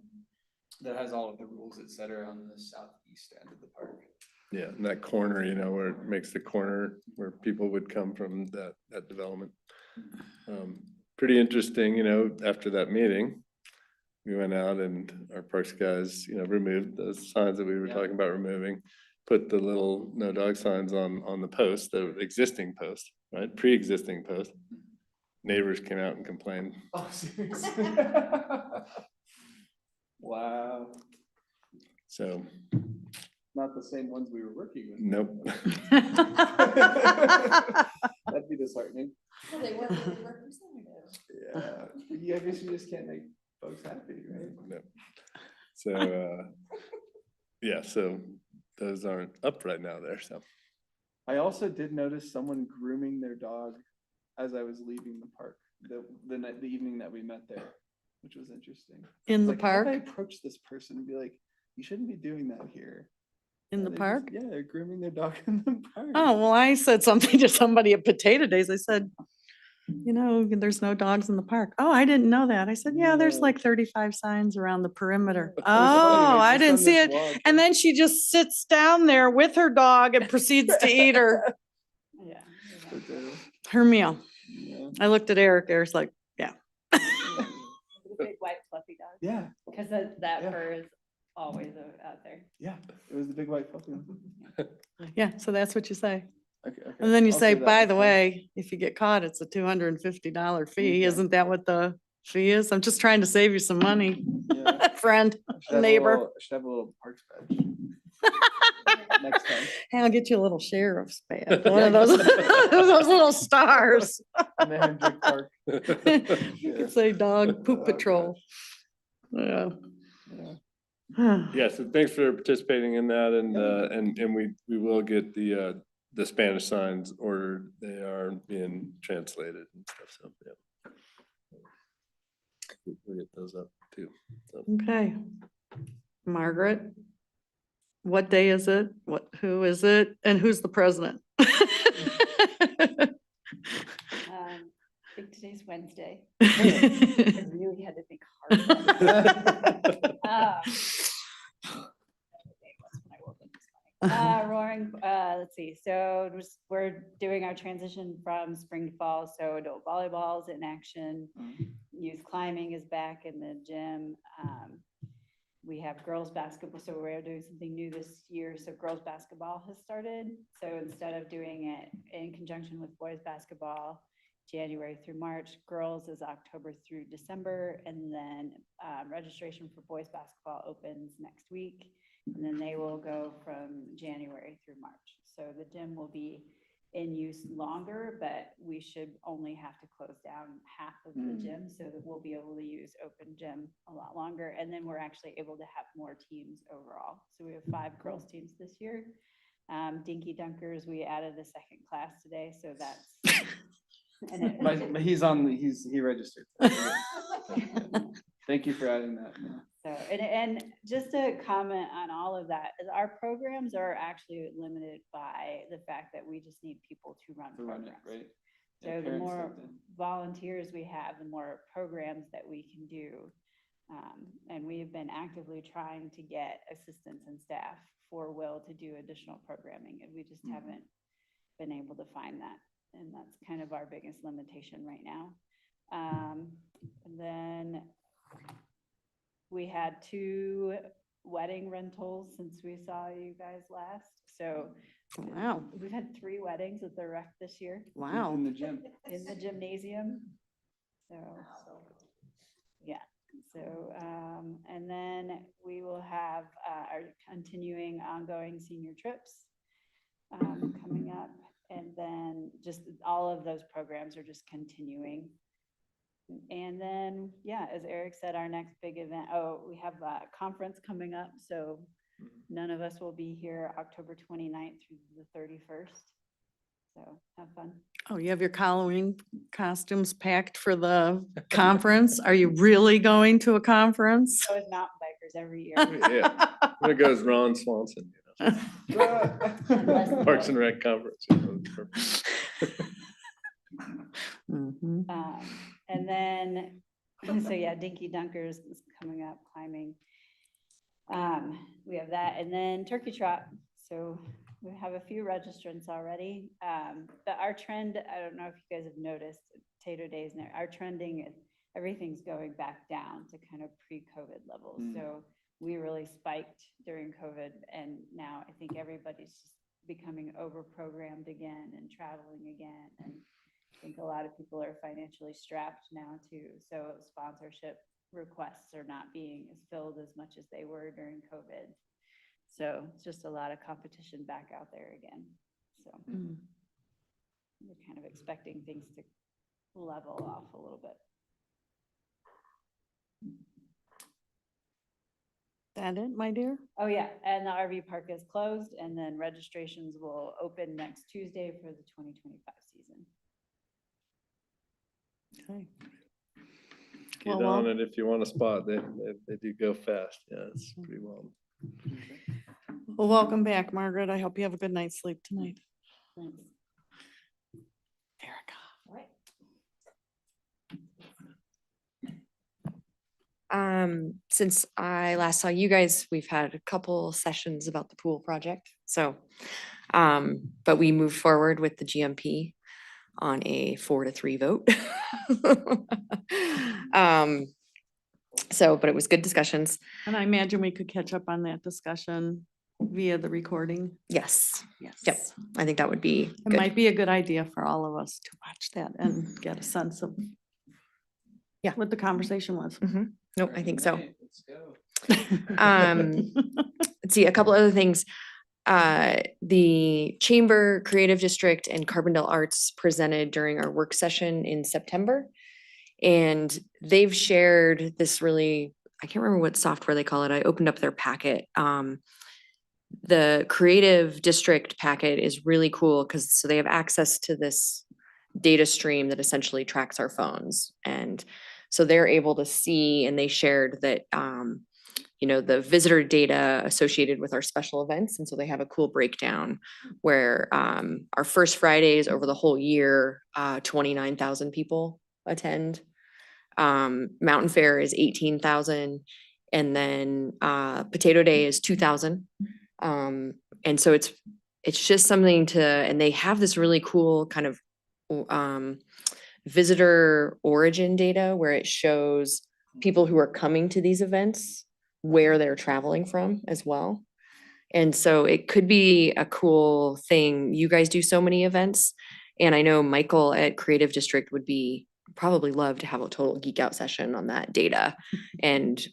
that has all of the rules, et cetera, on the southeast end of the park. Yeah, in that corner, you know, where it makes the corner where people would come from that development. Pretty interesting, you know, after that meeting, we went out and our parks guys, you know, removed those signs that we were talking about removing, put the little no dog signs on the post, the existing post, right? Pre-existing post. Neighbors came out and complained. Oh, seriously? Wow. So, not the same ones we were working with. Nope. That'd be disheartening. Yeah, I guess you just can't make folks happy, right? No. So, yeah, so those aren't up right now there, so. I also did notice someone grooming their dog as I was leaving the park, the evening that we met there, which was interesting. In the Like, how do I park, approach this person and be like, you shouldn't be doing that here? in the And park? yeah, they're grooming their dog in the park. Oh, well, I said something to somebody at Potato Days. I said, you know, there's no dogs in the park. Oh, I didn't know that. I said, yeah, there's Yeah. like 35 signs around the perimeter. It was funny, Oh, we I just didn't on see this it. walk, And then she just sits down there with her dog and proceeds to eat her, Yeah. her meal. Yeah. I looked at Eric. Eric's like, yeah. The big white fluffy dog. Yeah, Because that Yeah. fur is always out there. yeah, it was the big white puppy. Yeah, so that's what you say. Okay, okay. And then you I'll say, that by next the time. way, if you get caught, it's a $250 fee. Okay. Isn't that what the fee is? I'm just trying to save you some money, Yeah. friend, I should have a neighbor. little- I should have a little parks badge. Next time. Hey, I'll get you a little sheriff's badge, one Yeah, of those, yeah. those little stars. Mandrake Park. You Yeah. could say dog poop Oh, patrol. Yeah. Yeah. Yeah, so thanks for participating in that and we will get the Spanish signs ordered. They are being translated and stuff, so, yeah. We'll get those up too. So. Okay. Margaret, what day is it? Who is it? And who's the president? I think today's Wednesday. I really had to think hard. about that. Roaring, let's see, so we're doing our transition from spring to fall, so adult volleyball's in action. Youth climbing is back in the gym. We have girls basketball, so we're doing something new this year. So girls basketball has started. So instead of doing it in conjunction with boys basketball, January through March, girls is October through December, and then registration for boys basketball opens next week, and then they will go from January through March. So the gym will be in use longer, but we should only have to close down half of the gym so that we'll be able to use open gym a lot longer. And then we're actually able to have more teams overall. So we have 5 girls teams this year. Dinky Dunkers, we added a second class today, so that's. He registered. Thank you for adding that. So, and just to comment on all of that, is our programs are actually limited by the fact that we just need people to run programs. Right? So Yeah, the parents more stepped in. volunteers we have, the more programs that we can do. And we have been actively trying to get assistants and staff for Will to do additional programming, and we just haven't been able to find that. And that's kind of our biggest limitation right now. And then we had 2 wedding rentals since we saw you guys last. So Wow, we've had 3 weddings at the rec this year wow. In the gym. in the gymnasium. So, yeah. So, and then we will have our continuing ongoing senior trips coming up. And then just all of those programs are just continuing. And then, yeah, as Eric said, our next big event, we have a conference coming up. So none of us will be here October 29th through the 31st. So have fun. Oh, you have your Halloween costumes packed for the conference? Are you really going to a conference? So is mountain bikers every year. Yeah. There goes Ron Swanson, Unless- Parks and Rec Conference. Mhm. And then, so yeah, Dinky Dunkers is coming up, climbing. We have that, and then Turkey Trot. So we have a few registrants already. But our trend, I don't know if you guys have noticed, Potato Days, now, our trending, everything's going back down to kind of pre-COVID levels. So we really spiked during COVID, and now I think everybody's just becoming over-programmed again and traveling again. And I think a lot of people are financially strapped now too. So sponsorship requests are not being as filled as much as they were during COVID. So it's just a lot of competition back out there again. So Mm. we're kind of expecting things to level off a little bit. That it, my dear? Oh, yeah, and the RV park is closed, and then registrations will open next Tuesday for the 2025 season. Okay. Get Well, on it if you want a spot. They do go fast. Yeah, it's pretty well. Well, welcome back, Margaret. I hope you have a good night's sleep tonight. Thanks. Erica. Right. Since I last saw you guys, we've had a couple sessions about the pool project, so. But we moved forward with the GMP on a 4-3 vote. So, but it was good discussions. And I imagine we could catch up on that discussion via the recording. Yes, Yes. yep, I think that would be It good. might be a good idea for all of us to watch that and get a sense of Yeah. what the conversation was. Nope, I think so. Right, let's go. Let's see, a couple other things. The Chamber Creative District and Carbondale Arts presented during our work session in September. And they've shared this really, I can't remember what software they call it. I opened up their packet. The Creative District packet is really cool because so they have access to this data stream that essentially tracks our phones. And so they're able to see, and they shared that, you know, the visitor data associated with our special events. And so they have a cool breakdown where our first Fridays over the whole year, 29,000 people attend. Mountain Fair is 18,000. And then Potato Day is 2,000. And so it's just something to, and they have this really cool kind of visitor origin data where it shows people who are coming to these events, where they're traveling from as well. And so it could be a cool thing. You guys do so many events. And I know Michael at Creative District would be probably love to have a total geek out session on that data and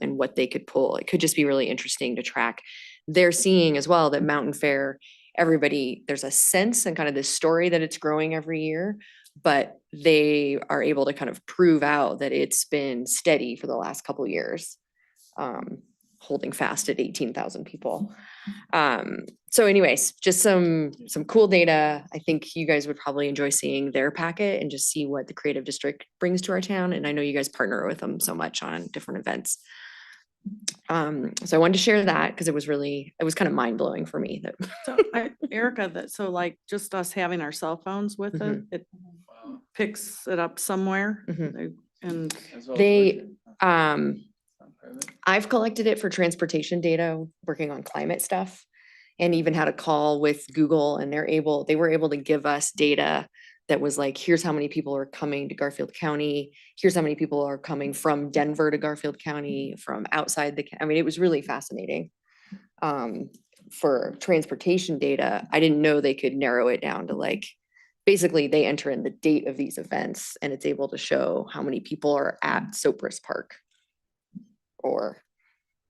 what they could pull. It could just be really interesting to track. They're seeing as well that Mountain Fair, everybody, there's a sense and kind of this story that it's growing every year, but they are able to kind of prove out that it's been steady for the last couple years, holding fast at 18,000 people. So anyways, just some cool data. I think you guys would probably enjoy seeing their packet and just see what the Creative District brings to our town. And I know you guys partner with them so much on different events. So I wanted to share that because it was kind of mind blowing for me that. So Erica, so like just us having our cell phones with it, it Wow. picks it up somewhere. Mhm. And As well as They, budget. It's not private. I've collected it for transportation data, working on climate stuff, and even had a call with Google, and they were able to give us data that was like, here's how many people are coming to Garfield County. Here's how many people are coming from Denver to Garfield County, from outside I mean, it was really fascinating. For transportation data, I didn't know they could narrow it down to like, basically they enter in the date of these events and it's able to show how many people are at Sopris Park or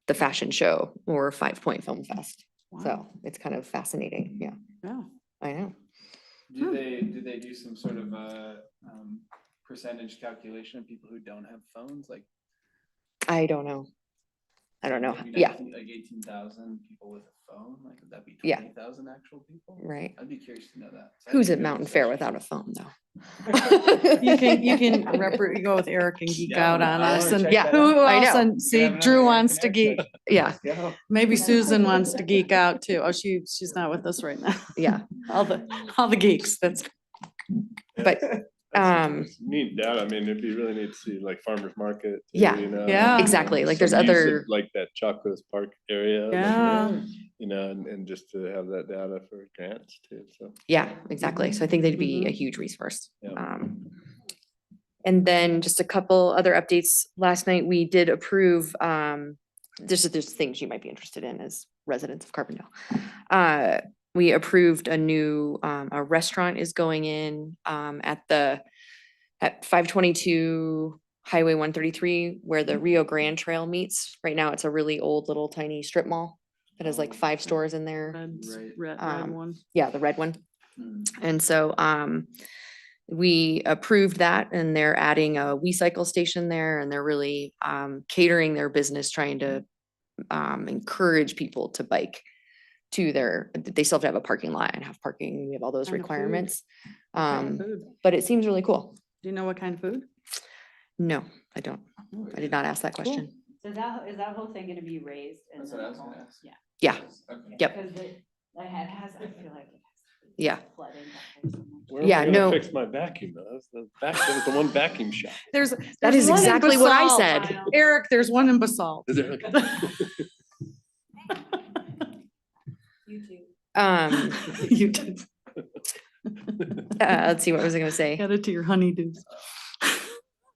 the fashion show or 5 Point Film Fest. wow. So it's kind of fascinating. Yeah, Yeah. I know. Do they do some sort of percentage calculation of people who don't have phones? Like I don't know. maybe Yeah, 19 like 18,000 people with a phone? Like would that be Yeah. 20,000 actual people? right. I'd be curious to know that. So Who's that'd at be a good Mountain Fair discussion. without a phone though? You can go with Eric and geek Yeah, out on I us wanna and check Yeah, that who out. I else? know. And We see, could have Drew another wants to connection. geek. Yeah, Let's go. Maybe Susan wants to geek out too. Oh, she's not with us right now. yeah. All the geeks. That's But Neat data. I mean, it'd be really neat to see like farmers market. too, Yeah. you know, Yeah. Exactly, like there's some use of, other- like that Chacos Park area. like, yeah. you know, and just to have that data for grants too. So. Yeah, exactly. So I think they'd be a huge resource. Yeah. And then just a couple other updates. Last night, we did approve, there's things you might be interested in as residents of Carbondale. We approved a restaurant is going in at 522 Highway 133, where the Rio Grande Trail meets. Right now, it's a really old little tiny strip mall It has like 5 stores in there. Right. Red Um, one. Yeah, the red one. Mm. And so we approved that and they're adding a WeCycle station there and they're really catering their business, trying to encourage people to bike to they still have to have a parking lot and have parking. We have all those Kind of food? requirements. Kind of food? But it seems really cool. Do you know what kind of food? No, I don't. I did not ask that question. So is that whole thing gonna be raised? in That's the what I was whole- gonna ask. Yeah. Yeah, Okay. Yep. Because it has, I feel like. it has Yeah. Flooding back there so much. Where am Yeah, I gonna no. fix my vacuum? That's that was the one vacuum shop. There's. That there's is one in exactly what I Basalt. said. Eric, there's one in Basalt. Is there? You too. You did. Let's see, what was I gonna say? Add it to your honeydews.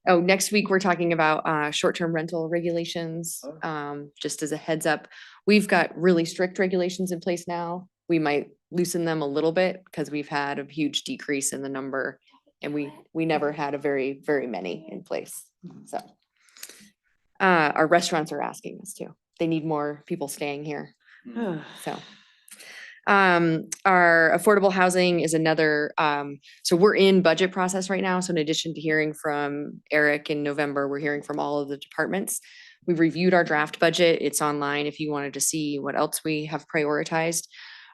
Oh, next week, we're talking about short-term rental regulations. Oh. Just as a heads up, we've got really strict regulations in place now. We might loosen them a little bit because we've had a huge decrease in the number. And we never had a very, very many in place, so. Our restaurants are asking us to. They need more people staying here, so. Our affordable housing is another, so we're in budget process right now. So in addition to hearing from Eric in November, we're hearing from all of the departments. We've reviewed our draft budget. It's online if you wanted to see what else we have prioritized.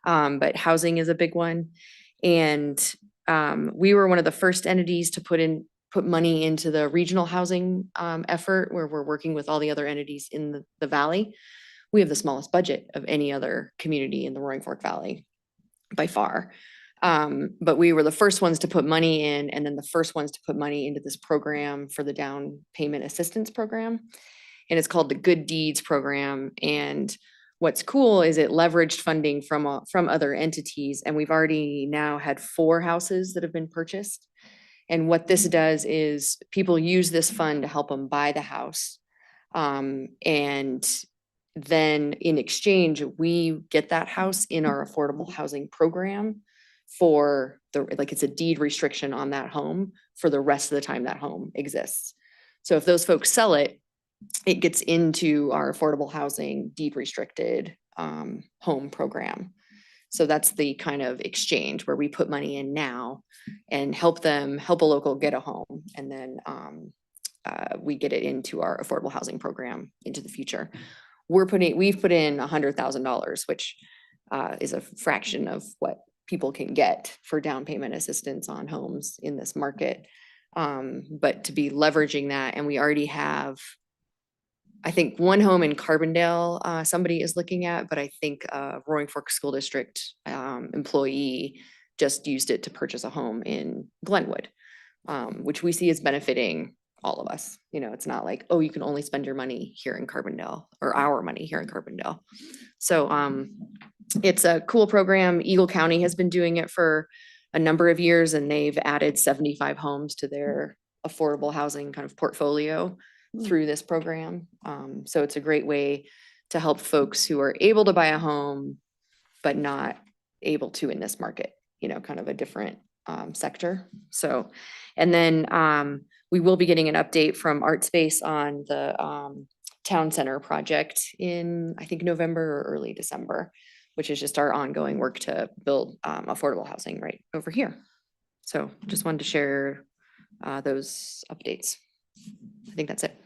But housing is a big one. And we were one of the first entities to put money into the regional housing effort where we're working with all the other entities in the valley. We have the smallest budget of any other community in the Roaring Fork Valley by far. But we were the first ones to put money in and then the first ones to put money into this program for the down payment assistance program. And it's called the Good Deeds Program. And what's cool is it leveraged funding from other entities. And we've already now had 4 houses that have been purchased. And what this does is people use this fund to help them buy the house. And then in exchange, we get that house in our affordable housing program for it's a deed restriction on that home for the rest of the time that home exists. So if those folks sell it, it gets into our affordable housing deed restricted home program. So that's the kind of exchange where we put money in now and help a local get a home. And then we get it into our affordable housing program into the future. We've put in $100,000, which is a fraction of what people can get for down payment assistance on homes in this market. But to be leveraging that, and we already have, I think, 1 home in Carbondale somebody is looking at, but I think Roaring Fork School District employee just used it to purchase a home in Glenwood, which we see as benefiting all of us. It's not like, oh, you can only spend your money here in Carbondale or our money here in Carbondale. So it's a cool program. Eagle County has been doing it for a number of years and they've added 75 homes to their affordable housing kind of portfolio through this program. So it's a great way to help folks who are able to buy a home, but not able to in this market, kind of a different sector. So, and then we will be getting an update from ArtSpace on the town center project in, I think, November or early December, which is just our ongoing work to build affordable housing right over here. So just wanted to share those updates. I think that's it.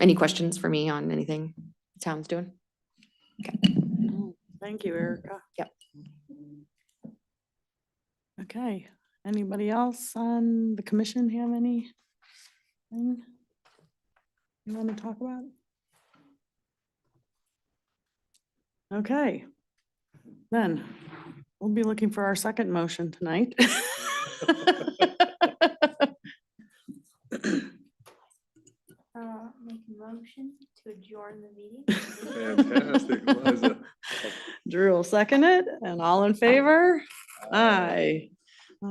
Any questions for me on anything the town's doing? Thank you, Erica. Yep. Okay, anybody else on the commission have anything you want to talk about? Okay, then we'll be looking for our second motion tonight. Make a motion to adjourn the meeting. Fantastic, Liza. Drew will second it, and all in favor? Aye.